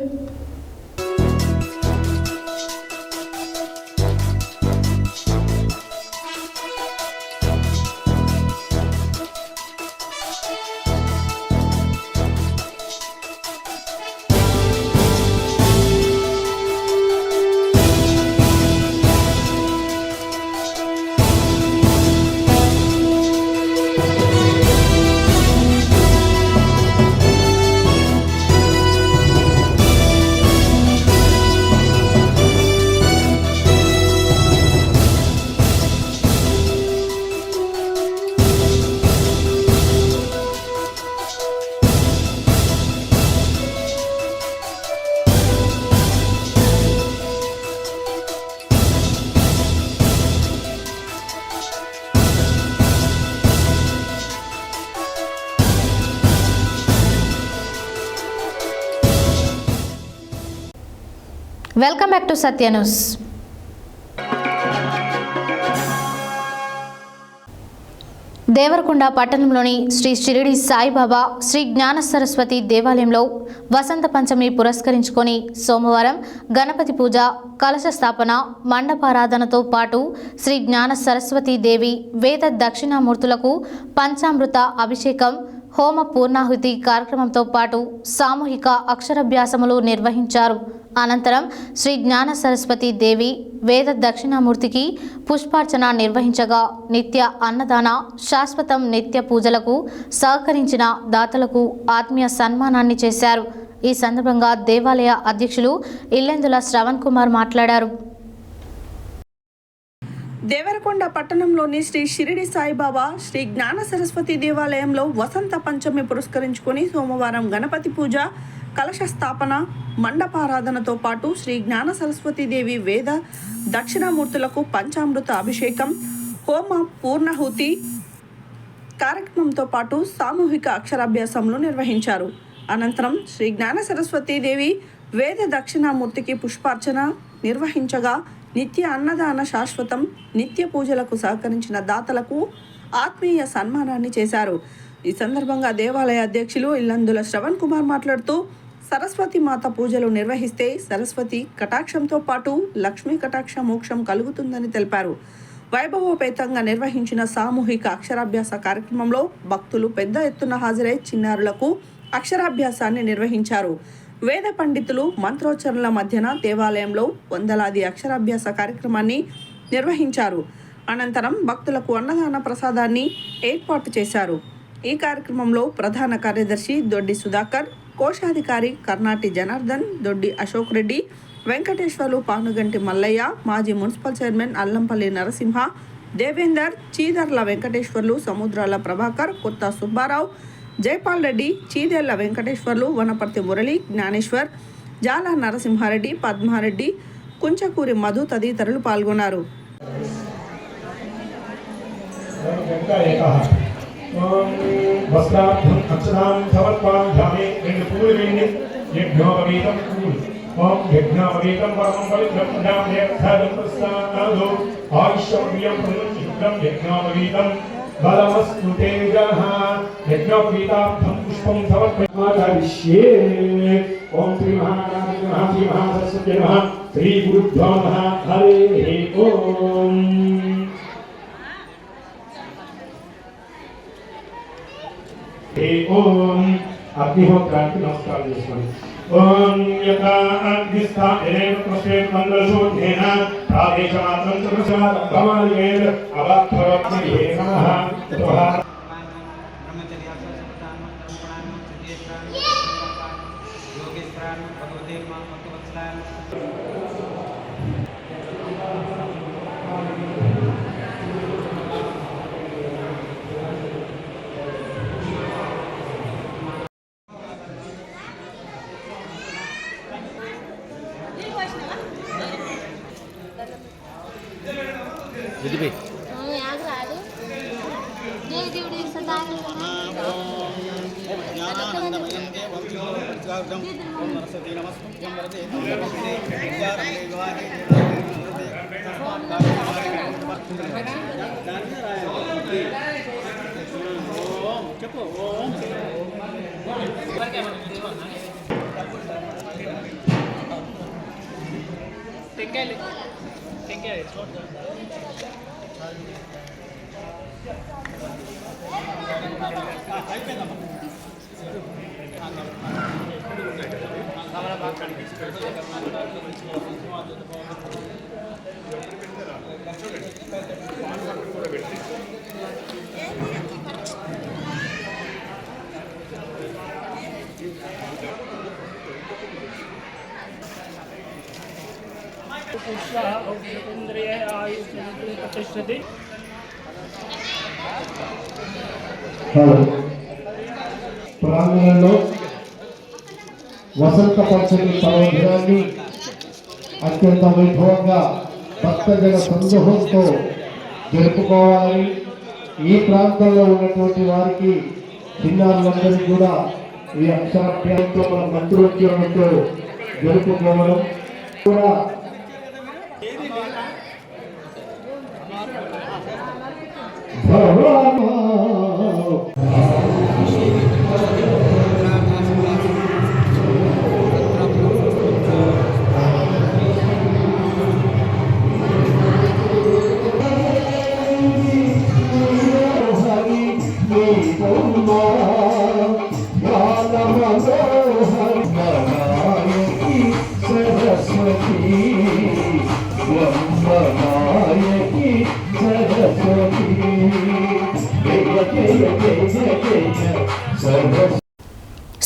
Welcome back to Satya news. Devarakonda పట్టణంలోని శ్రీ షిరిడి సాయిబాబా శ్రీ జ్ఞాన సరస్వతి దేవాలయంలో వసంత పంచమి పురస్కరించుకొని సోమవారం గణపతి పూజ, కలశ స్థాపన, మండపారాధనతో పాటు శ్రీ జ్ఞాన సరస్వతి దేవి వేద దక్షిణామూర్తులకు పంచామృత అభిషేకం, హోమ పూర్ణాహుతి కార్యక్రమంతో పాటు సామూహిక అక్షరాభ్యాసములు నిర్వహించారు. అనంతరం శ్రీ జ్ఞాన సరస్వతి దేవి వేద దక్షిణామూర్తికి పుష్పార్చన నిర్వహించగా నిత్య అన్నదాన, శాశ్వతం నిత్య పూజలకు సహకరించిన దాతలకు ఆత్మీయ సన్మానాన్ని చేశారు. ఈ సందర్భంగా దేవాలయ అధ్యక్షులు ఇల్లెందుల శ్రవణ్ కుమార్ మాట్లాడారు. దేవరకొండ పట్టణంలోని శ్రీ షిరిడి సాయిబాబా శ్రీ జ్ఞాన సరస్వతి దేవాలయంలో వసంత పంచమి పురస్కరించుకొని సోమవారం గణపతి పూజ, కలశ స్థాపన, మండపారాధనతో పాటు శ్రీ జ్ఞాన సరస్వతి దేవి వేద దక్షిణామూర్తులకు పంచామృత అభిషేకం, హోమ పూర్ణాహుతి కార్యక్రమంతో పాటు సామూహిక అక్షరాభ్యాసంలో నిర్వహించారు. అనంతరం శ్రీ జ్ఞాన సరస్వతీదేవి వేద దక్షిణామూర్తికి పుష్పార్చన నిర్వహించగా నిత్య అన్నదాన శాశ్వతం నిత్య పూజలకు సహకరించిన దాతలకు ఆత్మీయ సన్మానాన్ని చేశారు. ఈ సందర్భంగా దేవాలయ అధ్యక్షులు ఇల్లందుల శ్రవణ్ కుమార్ మాట్లాడుతూ సరస్వతి మాత పూజలు నిర్వహిస్తే సరస్వతి కటాక్షంతో పాటు లక్ష్మీ కటాక్ష మోక్షం కలుగుతుందని తెలిపారు. వైభవోపేతంగా నిర్వహించిన సామూహిక అక్షరాభ్యాస కార్యక్రమంలో భక్తులు పెద్ద ఎత్తున హాజరై చిన్నారులకు అక్షరాభ్యాసాన్ని నిర్వహించారు. వేద పండితులు మంత్రోచ్చరణల మధ్యన దేవాలయంలో వందలాది అక్షరాభ్యాస కార్యక్రమాన్ని నిర్వహించారు. అనంతరం భక్తులకు అన్నదాన ప్రసాదాన్ని ఏర్పాటు చేశారు. ఈ కార్యక్రమంలో ప్రధాన కార్యదర్శి దొడ్డి సుధాకర్, కోశాధికారి కర్నాటి జనార్దన్, దొడ్డి అశోక్ రెడ్డి, వెంకటేశ్వర్లు, పానుగంటి మల్లయ్య, మాజీ మున్సిపల్ చైర్మన్ అల్లంపల్లి నరసింహ, దేవేందర్, చీదర్ల వెంకటేశ్వర్లు, సముద్రాల ప్రభాకర్, కొత్త సుబ్బారావు, జైపాల్ రెడ్డి, చీదేళ్ల వెంకటేశ్వర్లు, వనపర్తి మురళి, జ్ఞానేశ్వర్, జాల నరసింహారెడ్డి, పద్మారెడ్డి, కుంచకూరి మధు తదితరులు పాల్గొన్నారు. వస్త్రార్థం అక్షరాం సమర్పయామి రెండు పూలు వేయండి. యజ్ఞోపవీతం పూలు ఓం యజ్ఞోపవీతం పరమం పవిత్రం ప్రజాం దేవతాదం ప్రస్థానాదో ఆయుష్యం ప్రతిశుద్ధం యజ్ఞోపవీతం బలమస్తు తేజః యజ్ఞోపవీతార్థం పుష్పం సమర్పయామి. ఓం శ్రీ మహాకాళి నమః శ్రీ మహాసరస్వతి నమః శ్రీ గురుభ్యో నమః హరి ఓం. ఓం అగ్నిహోత్రానికి నమస్కారం చేసుకోండి. ఓం యథా అగ్నిస్థానేన ప్రశ్నేన మంగళసూత్రేణ ప్రాదేశమాత్రం చతుర్సమారభమాలికేన అవాత్తరత్మయే నమః. ప్రాంగణంలో వసంత పంచమి పర్వదినాన్ని అత్యంత వైభవంగా భక్తజన సందోహంతో జరుపుకోవాలని, ఈ ప్రాంతంలో ఉన్నటువంటి వారికి చిన్నారులందరికీ కూడా ఈ అక్షరాభ్యాసంతో మన మంత్రోచ్చరణతో జరుపుకోవడం కూడా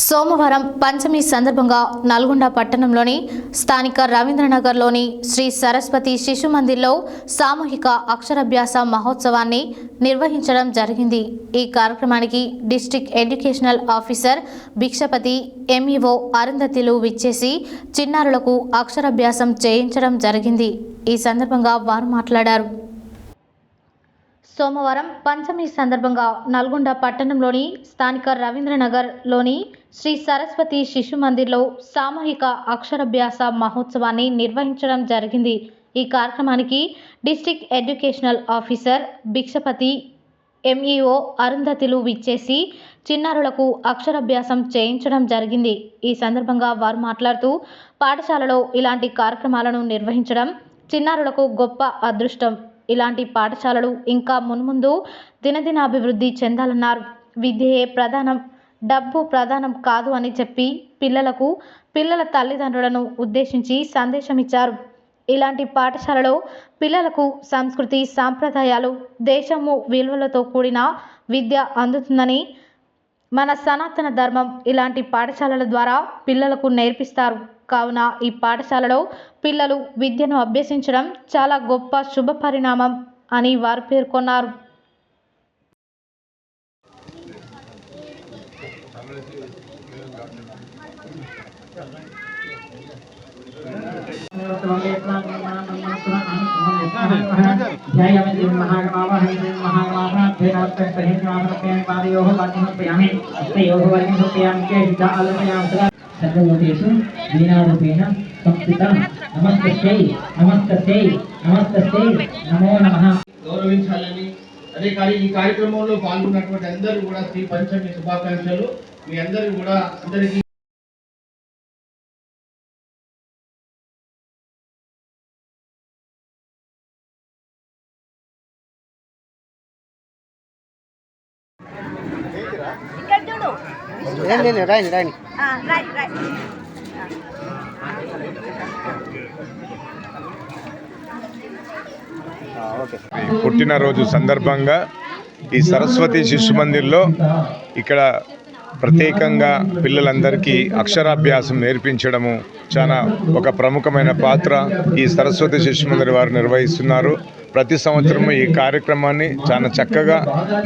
సోమవారం పంచమి సందర్భంగా నల్గొండ పట్టణంలోని స్థానిక రవీంద్రనగర్లోని శ్రీ సరస్వతి శిశు మందిర్లో సామూహిక అక్షరాభ్యాస మహోత్సవాన్ని నిర్వహించడం జరిగింది. ఈ కార్యక్రమానికి district educational officer Bhikshapathi, MEO అరుంధతిలు విచ్చేసి చిన్నారులకు అక్షరాభ్యాసం చేయించడం జరిగింది. ఈ సందర్భంగా వారు మాట్లాడారు. సోమవారం పంచమి సందర్భంగా నల్గొండ పట్టణంలోని స్థానిక రవీంద్రనగర్లోని శ్రీ సరస్వతి శిశు మందిర్లో సామూహిక అక్షరాభ్యాస మహోత్సవాన్ని నిర్వహించడం జరిగింది. ఈ కార్యక్రమానికి district educational officer Bhikshapathi, MEO అరుంధతిలు విచ్చేసి చిన్నారులకు అక్షరాభ్యాసం చేయించడం జరిగింది. ఈ సందర్భంగా వారు మాట్లాడుతూ పాఠశాలలో ఇలాంటి కార్యక్రమాలను నిర్వహించడం చిన్నారులకు గొప్ప అదృష్టం. ఇలాంటి పాఠశాలలు ఇంకా మున్ముందు దినదినాభివృద్ధి చెందాలన్నారు. విద్యయే ప్రధానం, డబ్బు ప్రధానం కాదు అని చెప్పి పిల్లల తల్లిదండ్రులను ఉద్దేశించి సందేశం ఇచ్చారు. ఇలాంటి పాఠశాలలో పిల్లలకు సంస్కృతి, సాంప్రదాయాలు, దేశము విలువలతో కూడిన విద్య అందుతుందని, మన సనాతన ధర్మం ఇలాంటి పాఠశాలల ద్వారా పిల్లలకు నేర్పిస్తారు. కావున ఈ పాఠశాలలో పిల్లలు విద్యను అభ్యసించడం చాలా గొప్ప శుభ పరిణామం అని వారు పేర్కొన్నారు. సర్వోదేశం దీనారూపేణ సంస్థితం నమస్తై నమస్తై నమస్తై నమో నమః. గౌరవించాలని, అదే కానీ ఈ కార్యక్రమంలో పాల్గొన్నటువంటి అందరూ కూడా శ్రీ పంచమి శుభాకాంక్షలు. మీ అందరూ కూడా అందరికీ పుట్టినరోజు సందర్భంగా ఈ సరస్వతి శిశు మందిర్లో ఇక్కడ ప్రత్యేకంగా పిల్లలందరికీ అక్షరాభ్యాసం నేర్పించడము చాలా ఒక ప్రముఖమైన పాత్ర ఈ సరస్వతి శిశు మందిర్ వారు నిర్వహిస్తున్నారు. ప్రతి సంవత్సరము ఈ కార్యక్రమాన్ని చాలా చక్కగా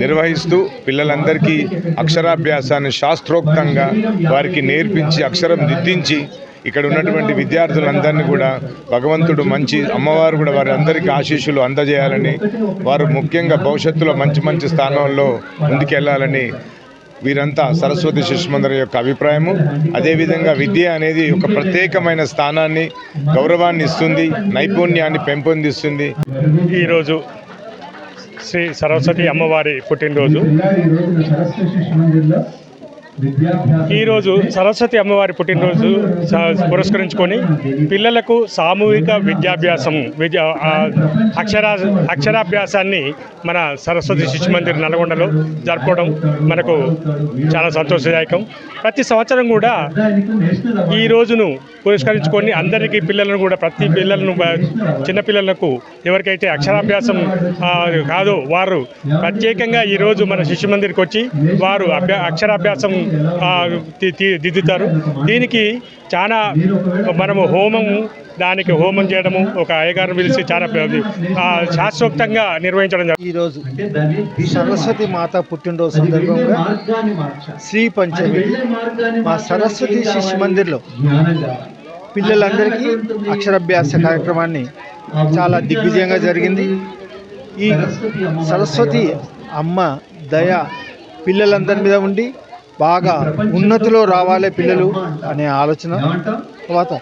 నిర్వహిస్తూ పిల్లలందరికీ అక్షరాభ్యాసాన్ని శాస్త్రోక్తంగా వారికి నేర్పించి అక్షరం దిద్దించి ఇక్కడ ఉన్నటువంటి విద్యార్థులందరినీ కూడా భగవంతుడు మంచి అమ్మవారు కూడా వారి అందరికీ ఆశీస్సులు అందజేయాలని, వారు ముఖ్యంగా భవిష్యత్తులో మంచి మంచి స్థానంలో ముందుకెళ్లాలని వీరంతా సరస్వతి శిశు మందిరం యొక్క అభిప్రాయము. అదేవిధంగా విద్య అనేది ఒక ప్రత్యేకమైన స్థానాన్ని, గౌరవాన్ని ఇస్తుంది, నైపుణ్యాన్ని పెంపొందిస్తుంది. ఈరోజు శ్రీ సరస్వతి అమ్మవారి పుట్టినరోజు. ఈరోజు సరస్వతి అమ్మవారి పుట్టినరోజు పురస్కరించుకొని పిల్లలకు సామూహిక విద్యాభ్యాసం అక్షరాభ్యాసాన్ని మన సరస్వతి శిశు మందిర్ నల్గొండలో జరుపుకోవడం మనకు చాలా సంతోషదాయకం. ప్రతి సంవత్సరం కూడా ఈ రోజును పురస్కరించుకొని అందరికీ పిల్లలను కూడా ప్రతి పిల్లలను చిన్నపిల్లలకు ఎవరికైతే అక్షరాభ్యాసం కాదో వారు ప్రత్యేకంగా ఈరోజు మన శిశు మందిర్కి వచ్చి వారు అక్షరాభ్యాసం దిద్దుతారు. దీనికి చాలా మనము దానికి హోమం చేయడము, ఒక అయ్యగారిని పిలిచి చాలా శాస్త్రోక్తంగా నిర్వహించడం జరుగుతుంది. ఈరోజు సరస్వతి మాత పుట్టినరోజు సందర్భంగా శ్రీ పంచమి మా సరస్వతి శిశు మందిర్లో పిల్లలందరికీ అక్షరాభ్యాస కార్యక్రమాన్ని చాలా దిగ్విజయంగా జరిగింది. ఈ సరస్వతి అమ్మ దయ పిల్లలందరి మీద ఉండి బాగా ఉన్నతిలో రావాలి పిల్లలు అనే ఆలోచన. తర్వాత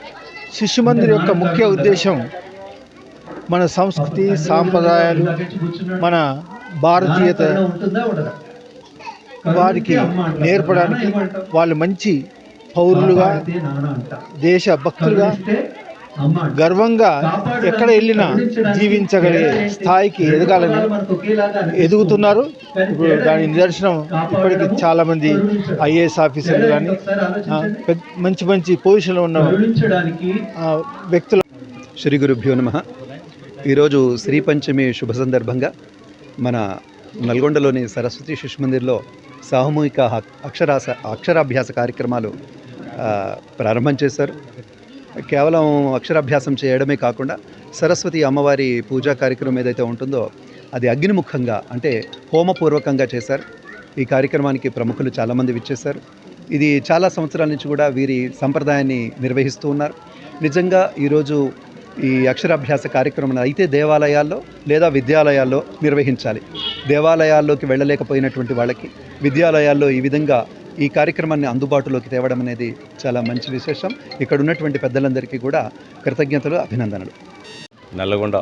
శిశు మందిర్ యొక్క ముఖ్య ఉద్దేశం మన సంస్కృతి, సాంప్రదాయాలు, మన భారతీయత వారికి నేర్పడానికి, వాళ్ళు మంచి పౌరులుగా, దేశ భక్తులుగా, గర్వంగా ఎక్కడ వెళ్ళినా జీవించగలిగే స్థాయికి ఎదుగుతున్నారు. ఇప్పుడు దాని నిదర్శనం ఇప్పటికి చాలామంది ఐఏఎస్ ఆఫీసర్లు కానీ మంచి మంచి పొజిషన్లో ఉన్న వ్యక్తులు. శ్రీ గురుభ్యో నమః. ఈరోజు శ్రీ పంచమి శుభ సందర్భంగా మన నల్గొండలోని సరస్వతి శిశు మందిర్లో సామూహిక అక్షరాభ్యాస కార్యక్రమాలు ప్రారంభం చేశారు. కేవలం అక్షరాభ్యాసం చేయడమే కాకుండా సరస్వతి అమ్మవారి పూజా కార్యక్రమం ఏదైతే ఉంటుందో అది అగ్నిముఖంగా అంటే హోమపూర్వకంగా చేశారు. ఈ కార్యక్రమానికి ప్రముఖులు చాలామంది విచ్చేశారు. ఇది చాలా సంవత్సరాల నుంచి కూడా వీరి సంప్రదాయాన్ని నిర్వహిస్తూ ఉన్నారు. నిజంగా ఈరోజు ఈ అక్షరాభ్యాస కార్యక్రమం అయితే దేవాలయాల్లో లేదా విద్యాలయాల్లో నిర్వహించాలి. దేవాలయాల్లోకి వెళ్ళలేకపోయినటువంటి వాళ్ళకి విద్యాలయాల్లో ఈ విధంగా ఈ కార్యక్రమాన్ని అందుబాటులోకి తేవడం అనేది చాలా మంచి విశేషం. ఇక్కడ ఉన్నటువంటి పెద్దలందరికీ కూడా కృతజ్ఞతలు, అభినందనలు. నల్లగొండ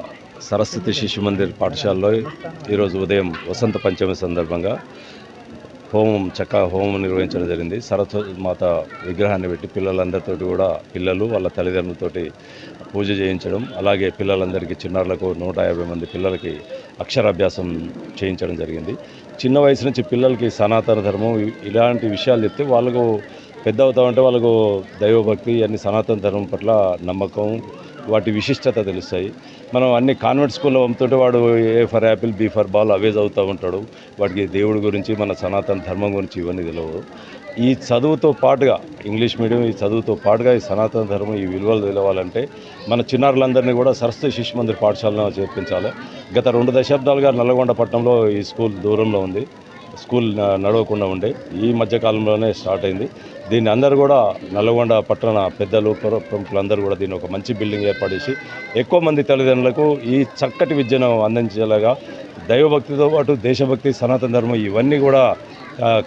సరస్వతి శిశు మందిర్ పాఠశాలలో ఈరోజు ఉదయం వసంత పంచమి సందర్భంగా చక్కగా హోమం నిర్వహించడం జరిగింది. సరస్వతి మాత విగ్రహాన్ని పెట్టి పిల్లలందరితో కూడా పిల్లలు వాళ్ళ తల్లిదండ్రులతోటి పూజ చేయించడం, అలాగే పిల్లలందరికీ చిన్నారులకు 150 మంది పిల్లలకి అక్షరాభ్యాసం చేయించడం జరిగింది. చిన్న వయసు నుంచి పిల్లలకి సనాతన ధర్మం ఇలాంటి విషయాలు చెప్తే వాళ్ళకు పెద్ద అవుతామంటే వాళ్ళకు దైవభక్తి అన్ని సనాతన ధర్మం పట్ల నమ్మకం, వాటి విశిష్టత తెలుస్తాయి. మనం అన్ని కాన్వెంట్ స్కూల్లో పంపుతుంటే వాడు A for apple, B for ball అవే చదువుతూ ఉంటాడు. వాటికి దేవుడి గురించి, మన సనాతన ధర్మం గురించి ఇవన్నీ తెలియవు. ఈ చదువుతో పాటుగా ఇంగ్లీష్ మీడియం ఈ చదువుతో పాటుగా ఈ సనాతన ధర్మం ఈ విలువలు తెలవాలంటే మన చిన్నారులందరినీ కూడా సరస్వతి శిశు మందిర్ పాఠశాలలో చేర్పించాలి. గత 2 దశాబ్దాలుగా నల్లగొండ పట్టణంలో ఈ స్కూల్ దూరంలో ఉంది. స్కూల్ నడవకుండా ఉండే ఈ మధ్యకాలంలోనే స్టార్ట్ అయింది. దీన్ని అందరూ కూడా నల్లగొండ పట్టణ పెద్దలు, ప్రముఖులందరూ కూడా దీన్ని ఒక మంచి బిల్డింగ్ ఏర్పాటు చేసి ఎక్కువ మంది తల్లిదండ్రులకు ఈ చక్కటి విద్యను అందించేలాగా దైవభక్తితో పాటు దేశభక్తి, సనాతన ధర్మం ఇవన్నీ కూడా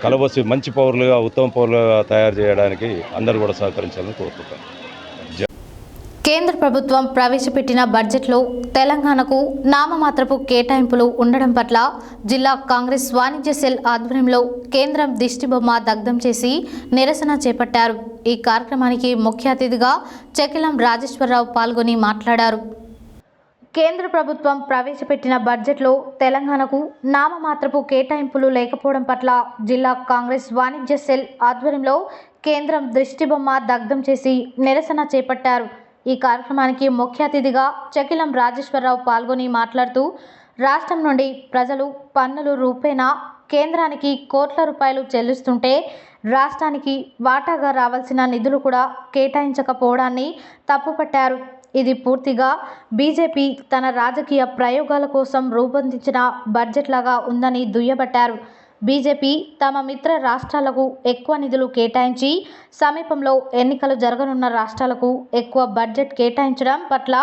కలబోసి మంచి పౌరులుగా, ఉత్తమ పౌరులుగా తయారు చేయడానికి అందరూ కూడా సహకరించాలని కోరుకుంటాను. కేంద్ర ప్రభుత్వం ప్రవేశపెట్టిన బడ్జెట్లో తెలంగాణకు నామమాత్రపు కేటాయింపులు ఉండడం పట్ల జిల్లా కాంగ్రెస్ వాణిజ్య సెల్ ఆధ్వర్యంలో కేంద్రం దిష్టిబొమ్మ దగ్ధం చేసి నిరసన చేపట్టారు. ఈ కార్యక్రమానికి ముఖ్య అతిథిగా చెకిలం రాజేశ్వరరావు పాల్గొని మాట్లాడారు. కేంద్ర ప్రభుత్వం ప్రవేశపెట్టిన బడ్జెట్లో తెలంగాణకు నామమాత్రపు కేటాయింపులు లేకపోవడం పట్ల జిల్లా కాంగ్రెస్ వాణిజ్య సెల్ ఆధ్వర్యంలో కేంద్రం దిష్టిబొమ్మ దగ్ధం చేసి నిరసన చేపట్టారు. ఈ కార్యక్రమానికి ముఖ్య అతిథిగా చెకిలం రాజేశ్వరరావు పాల్గొని మాట్లాడుతూ రాష్ట్రం నుండి ప్రజలు పన్నుల రూపేణా కేంద్రానికి కోట్ల రూపాయలు చెల్లిస్తుంటే రాష్ట్రానికి వాటాగా రావాల్సిన నిధులు కూడా కేటాయించకపోవడాన్ని తప్పుపట్టారు. ఇది పూర్తిగా బీజేపీ తన రాజకీయ ప్రయోగాల కోసం రూపొందించిన బడ్జెట్ లాగా ఉందని దుయ్యబట్టారు. బీజేపీ తమ మిత్ర రాష్ట్రాలకు ఎక్కువ నిధులు కేటాయించి సమీపంలో ఎన్నికలు జరగనున్న రాష్ట్రాలకు ఎక్కువ బడ్జెట్ కేటాయించడం పట్ల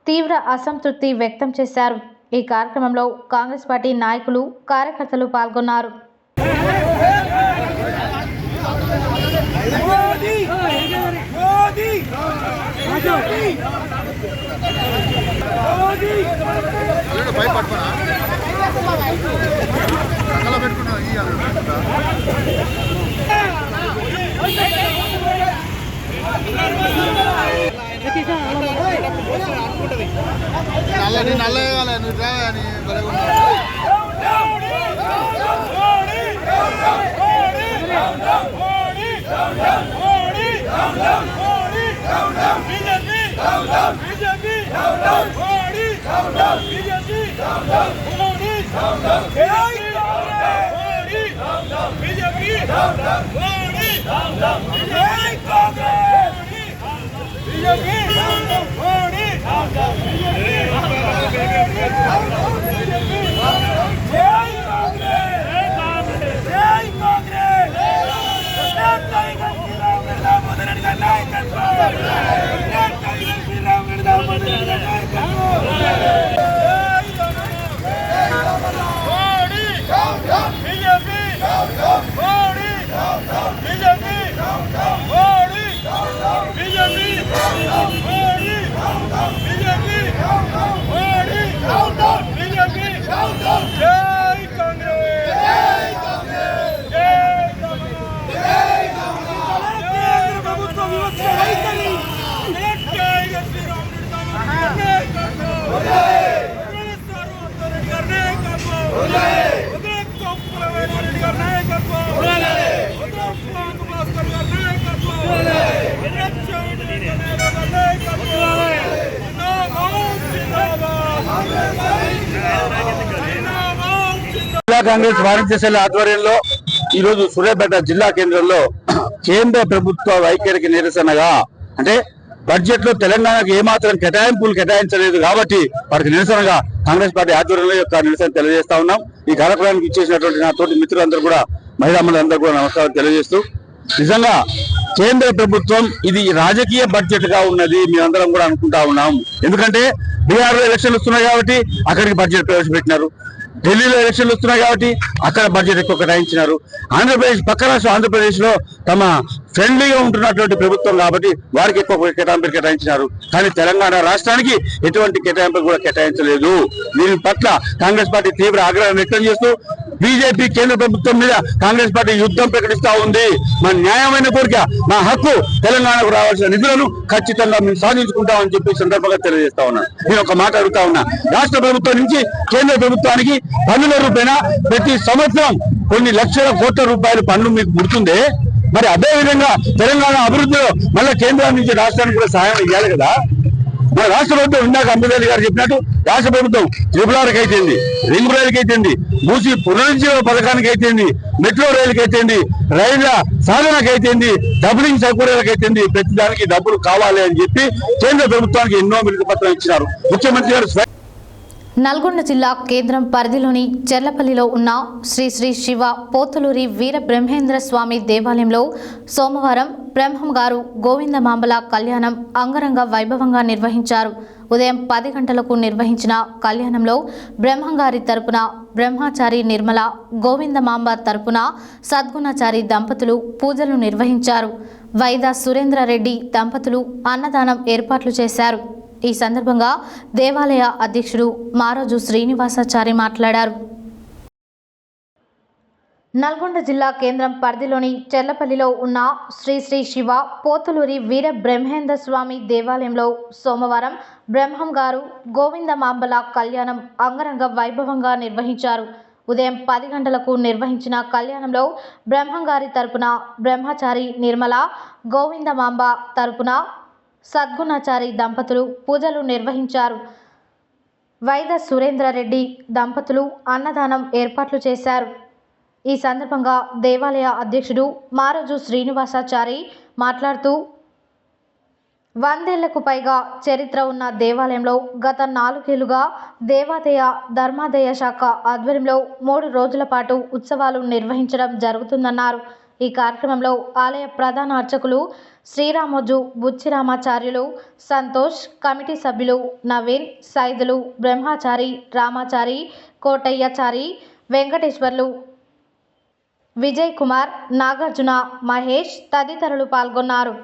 తీవ్ర అసంతృప్తి వ్యక్తం చేశారు. ఈ కార్యక్రమంలో కాంగ్రెస్ పార్టీ నాయకులు, కార్యకర్తలు పాల్గొన్నారు. కాంగ్రెస్ వాణిజ్య సెల్ ఆధ్వర్యంలో ఈరోజు సూర్యాపేట జిల్లా కేంద్రంలో కేంద్ర ప్రభుత్వ వైఖరికి నిరసనగా, అంటే బడ్జెట్ లో తెలంగాణకు ఏమాత్రం కేటాయింపులు కేటాయించలేదు కాబట్టి వారికి నిరసనగా కాంగ్రెస్ పార్టీ ఆధ్వర్యంలో యొక్క నిరసన తెలియజేస్తా ఉన్నాం. ఈ కార్యక్రమానికి ఇచ్చేసినటువంటి నా తోటి మిత్రులందరూ కూడా, మహిళా మండలందరూ కూడా నమస్కారం తెలియజేస్తూ, నిజంగా కేంద్ర ప్రభుత్వం ఇది రాజకీయ బడ్జెట్ గా ఉన్నది మేమందరం కూడా అనుకుంటా ఉన్నాం. ఎందుకంటే బీహార్ లో ఎలక్షన్లు వస్తున్నాయి కాబట్టి అక్కడికి బడ్జెట్ ప్రవేశపెట్టినారు. ఢిల్లీలో ఎలక్షన్లు వస్తున్నాయి కాబట్టి అక్కడ బడ్జెట్ ఎక్కువ కేటాయించినారు. ఆంధ్రప్రదేశ్ పక్క రాష్ట్రం ఆంధ్రప్రదేశ్లో తమ ఫ్రెండ్లీగా ఉంటున్నటువంటి ప్రభుత్వం కాబట్టి వారికి ఎక్కువ కేటాయింపులు కేటాయించినారు. కానీ తెలంగాణ రాష్ట్రానికి ఎటువంటి కేటాయింపులు కూడా కేటాయించలేదు. దీని పట్ల కాంగ్రెస్ పార్టీ తీవ్ర ఆగ్రహం వ్యక్తం చేస్తూ బీజేపీ కేంద్ర ప్రభుత్వం మీద కాంగ్రెస్ పార్టీ యుద్ధం ప్రకటిస్తా ఉంది. మా న్యాయమైన కోరిక, మా హక్కు, తెలంగాణకు రావాల్సిన నిధులను ఖచ్చితంగా మేము సాధించుకుంటామని చెప్పి సందర్భంగా తెలియజేస్తా ఉన్నాను. నేను ఒక మాట అడుగుతా ఉన్నా, రాష్ట్ర ప్రభుత్వం నుంచి కేంద్ర ప్రభుత్వానికి పన్నుల రూపేణ ప్రతి సంవత్సరం కొన్ని లక్షల కోట్ల రూపాయల పన్ను మీకు ముడుతుంది. మరి అదే విధంగా తెలంగాణ అభివృద్ధిలో మళ్ళీ కేంద్రం నుంచి రాష్ట్రానికి కూడా సహాయం ఇవ్వాలి కదా. మన రాష్ట్ర ప్రభుత్వం ఇందాక అంబేద్కర్ గారు చెప్పినట్టు రాష్ట్ర ప్రభుత్వం త్రిపులార్కి అయితేంది, రింగ్ రైలుకి అయితేంది, మూసి పునరుజ్జీవ పథకానికి అయితేంది, మెట్రో రైలుకి అయితేంది, రైళ్ల సాధనకి అయితేంది, డబులింగ్ సౌకర్యాలకు అయితేంది, ప్రతి దానికి డబ్బులు కావాలి అని చెప్పి కేంద్ర ప్రభుత్వానికి ఎన్నో వినతి పత్రం ఇచ్చినారు. ముఖ్యమంత్రి గారు నల్గొండ జిల్లా కేంద్రం పరిధిలోని చెర్లపల్లిలో ఉన్న శ్రీ శ్రీ శివ పోతులూరి వీర బ్రహ్మేంద్ర స్వామి దేవాలయంలో సోమవారం బ్రహ్మంగారు గోవిందమాంబల కళ్యాణం అంగరంగ వైభవంగా నిర్వహించారు. ఉదయం 10 గంటలకు నిర్వహించిన కళ్యాణంలో బ్రహ్మంగారి తరపున బ్రహ్మచారి నిర్మల, గోవిందమాంబ తరపున సద్గుణాచారి దంపతులు పూజలు నిర్వహించారు. వైదా సురేంద్రారెడ్డి దంపతులు అన్నదానం ఏర్పాట్లు చేశారు. ఈ సందర్భంగా దేవాలయ అధ్యక్షుడు మారోజు శ్రీనివాసాచారి మాట్లాడారు. నల్గొండ జిల్లా కేంద్రం పరిధిలోని చెర్లపల్లిలో ఉన్న శ్రీ శ్రీ శివ పోతులూరి వీర బ్రహ్మేంద్ర స్వామి దేవాలయంలో సోమవారం బ్రహ్మంగారు గోవిందమాంబల కళ్యాణం అంగరంగ వైభవంగా నిర్వహించారు. ఉదయం 10 గంటలకు నిర్వహించిన కళ్యాణంలో బ్రహ్మంగారి తరపున బ్రహ్మచారి నిర్మల, గోవిందమాంబ తరపున సద్గుణాచారి దంపతులు పూజలు నిర్వహించారు. వైద సురేంద్రారెడ్డి దంపతులు అన్నదానం ఏర్పాట్లు చేశారు. ఈ సందర్భంగా దేవాలయ అధ్యక్షుడు మారోజు శ్రీనివాసాచారి మాట్లాడుతూ 100 ఏళ్లకు పైగా చరిత్ర ఉన్న దేవాలయంలో గత 4 ఏళ్లుగా దేవాదాయ ధర్మాదాయ శాఖ ఆధ్వర్యంలో 3 రోజుల పాటు ఉత్సవాలు నిర్వహించడం జరుగుతుందన్నారు. ఈ కార్యక్రమంలో ఆలయ ప్రధాన అర్చకులు శ్రీరామోజు బుచ్చిరామాచార్యులు, సంతోష్, కమిటీ సభ్యులు నవీన్, సైదులు, బ్రహ్మచారి, రామాచారి, కోటయ్యచారి, వెంకటేశ్వర్లు, విజయ్ కుమార్, నాగార్జున, మహేష్ తదితరులు పాల్గొన్నారు.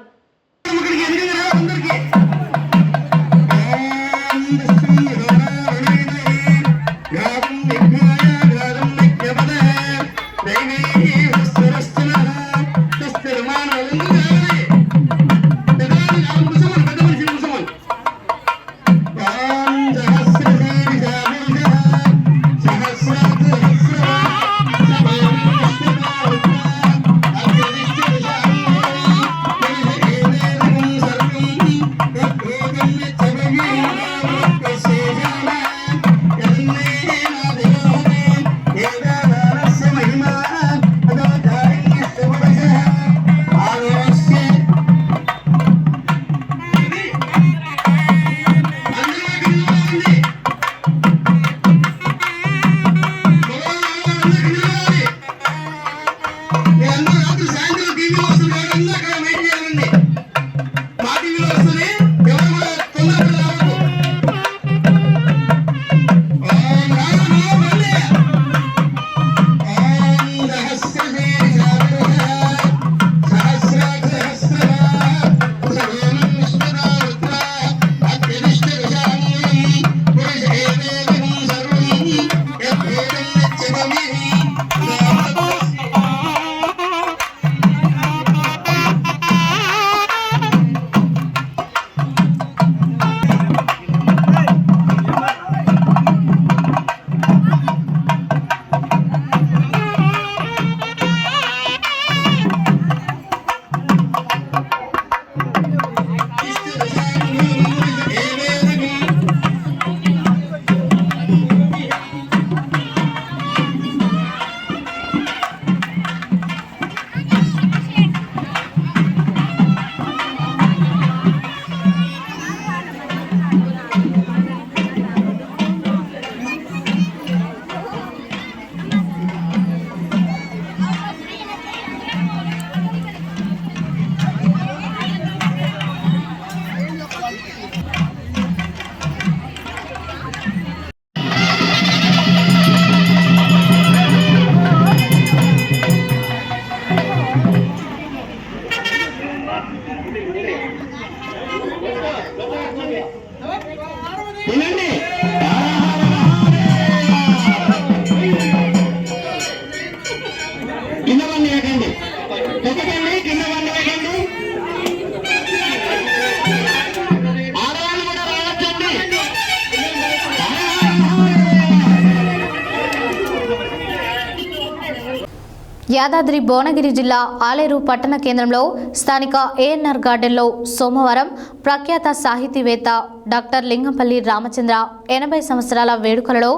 యాదాద్రి భువనగిరి జిల్లా ఆలేరు పట్టణ కేంద్రంలో స్థానిక ఏఎన్ఆర్ గార్డెన్లో సోమవారం ప్రఖ్యాత సాహితీవేత్త డాక్టర్ లింగంపల్లి రామచంద్ర 80 సంవత్సరాల వేడుకలలో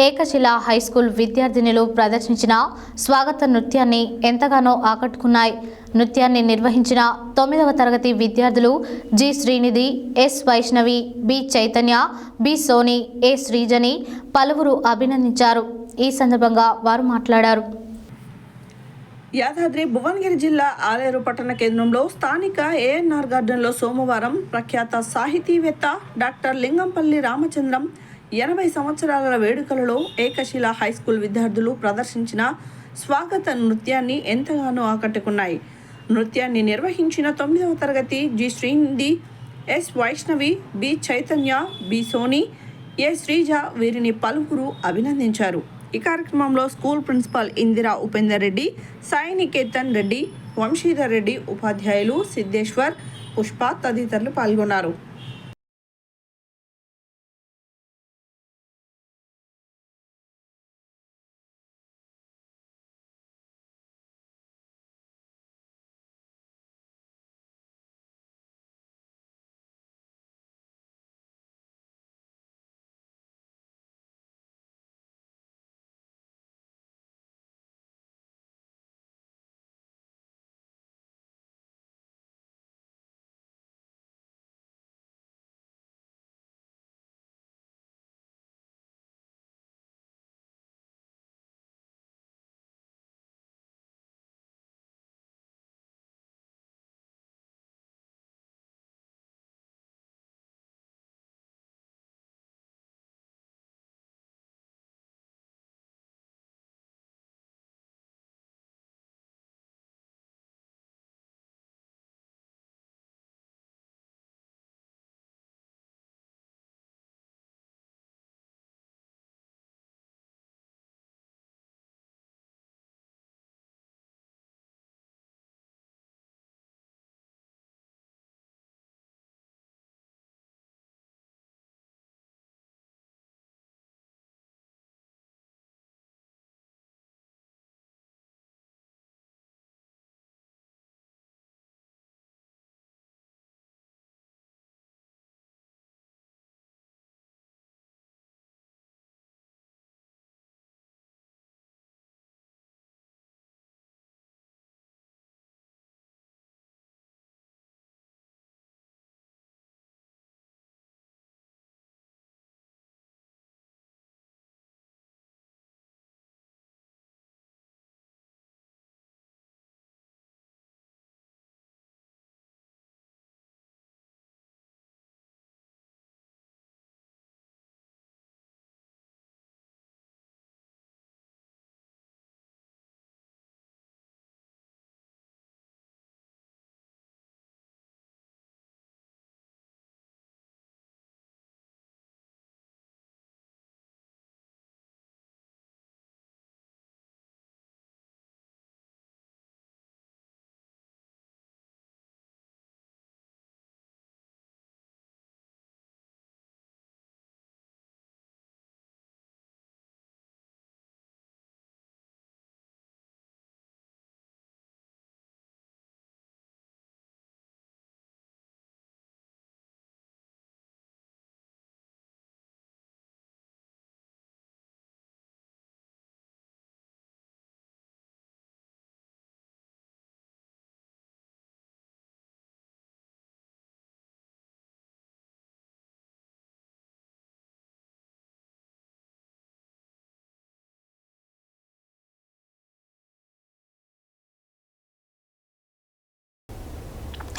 ఏకశిల హైస్కూల్ విద్యార్థినులు ప్రదర్శించిన స్వాగత నృత్యాన్ని ఎంతగానో ఆకట్టుకున్నాయి. నృత్యాన్ని నిర్వహించిన 9వ తరగతి విద్యార్థులు G Srinidhi, S Vaishnavi, B Chaitanya, B Soni, A Srijani పలువురు అభినందించారు. ఈ సందర్భంగా వారు మాట్లాడారు. యాదాద్రి భువనగిరి జిల్లా ఆలేరు పట్టణ కేంద్రంలో స్థానిక ఏఎన్ఆర్ గార్డెన్లో సోమవారం ప్రఖ్యాత సాహితీవేత్త డాక్టర్ లింగంపల్లి రామచంద్రం 80 సంవత్సరాల వేడుకలలో ఏకశిల హైస్కూల్ విద్యార్థులు ప్రదర్శించిన స్వాగత నృత్యాన్ని ఎంతగానో ఆకట్టుకున్నాయి. నృత్యాన్ని నిర్వహించిన 9వ తరగతి G Srinidhi, S Vaishnavi, B Chaitanya, B Soni, A Sreeja వీరిని పలువురు అభినందించారు. ఈ కార్యక్రమంలో స్కూల్ ప్రిన్సిపాల్ ఇందిరా ఉపేందర్ రెడ్డి, సాయి నికేతన్ రెడ్డి, వంశీధర్ రెడ్డి, ఉపాధ్యాయులు సిద్ధేశ్వర్, పుష్ప తదితరులు పాల్గొన్నారు.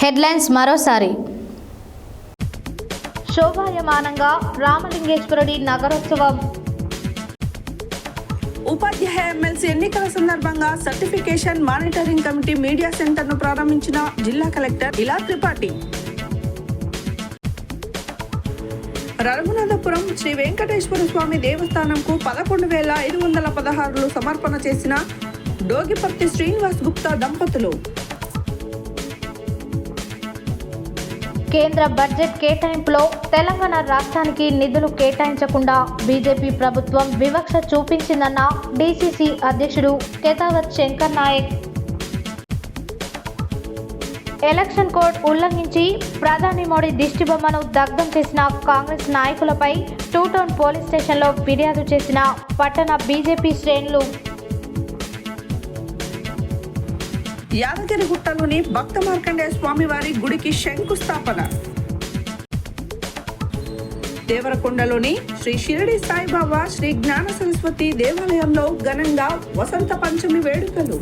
హెడ్లైన్స్ మరోసారి. శోభాయమానంగా రామలింగేశ్వరుడి నగరోత్సవం. ఉపాధ్యాయ ఎమ్మెల్సీ ఎన్నికల సందర్భంగా సర్టిఫికేషన్ మానిటరింగ్ కమిటీ మీడియా సెంటర్ను ప్రారంభించిన జిల్లా కలెక్టర్ ఇలా త్రిపాఠి. రఘునాథపురం శ్రీ వెంకటేశ్వర స్వామి దేవస్థానంకు 11,516 సమర్పణ చేసిన డోగిపర్తి శ్రీనివాస్ గుప్తా దంపతులు. కేంద్ర బడ్జెట్ కేటాయింపులో తెలంగాణ రాష్ట్రానికి నిధులు కేటాయించకుండా బీజేపీ ప్రభుత్వం వివక్ష చూపించిందన్న డీసీసీ అధ్యక్షుడు కేతావత్ శంకర్ నాయక్. ఎలక్షన్ కోడ్ ఉల్లంఘించి ప్రధాని మోడీ దిష్టిబొమ్మను దగ్ధం చేసిన కాంగ్రెస్ నాయకులపై టూ టౌన్ పోలీస్ స్టేషన్లో ఫిర్యాదు చేసిన పట్టణ బీజేపీ శ్రేణులు. యాదగిరిగుట్టలోని భక్త మార్కండేయ స్వామివారి గుడికి శంకుస్థాపన. దేవరకొండలోని శ్రీ షిరిడి సాయిబాబా శ్రీ జ్ఞాన సరస్వతి దేవాలయంలో ఘనంగా వసంత పంచమి వేడుకలు.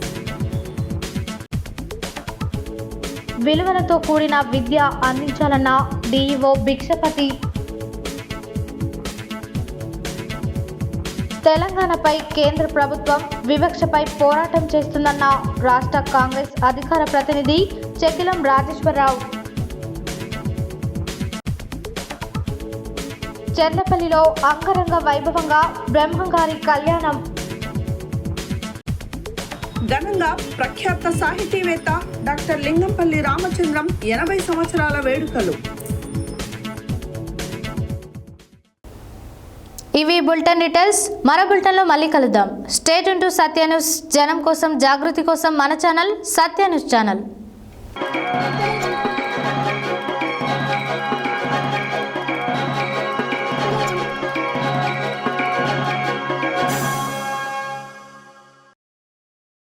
విలువలతో కూడిన విద్య అందించాలన్న డీఈఓ భిక్షపతి. తెలంగాణపై కేంద్ర ప్రభుత్వం వివక్షపై పోరాటం చేస్తుందన్న రాష్ట్ర కాంగ్రెస్ అధికార ప్రతినిధి చెక్కిలం రాజేశ్వరరావు. చెర్లపల్లిలో అంగరంగ వైభవంగా బ్రహ్మంగారి కళ్యాణం. ఘనంగా ప్రఖ్యాత సాహితీవేత్త డాక్టర్ లింగంపల్లి రామచంద్రం 80 సంవత్సరాల వేడుకలు. ఇవి బులెటిన్ డీటెయిల్స్. మరో బులెటిన్లో మళ్ళీ కలుద్దాం. Stay tune to Satya news. జనం కోసం, జాగృతి కోసం మన ఛానల్ సత్య న్యూస్ ఛానల్.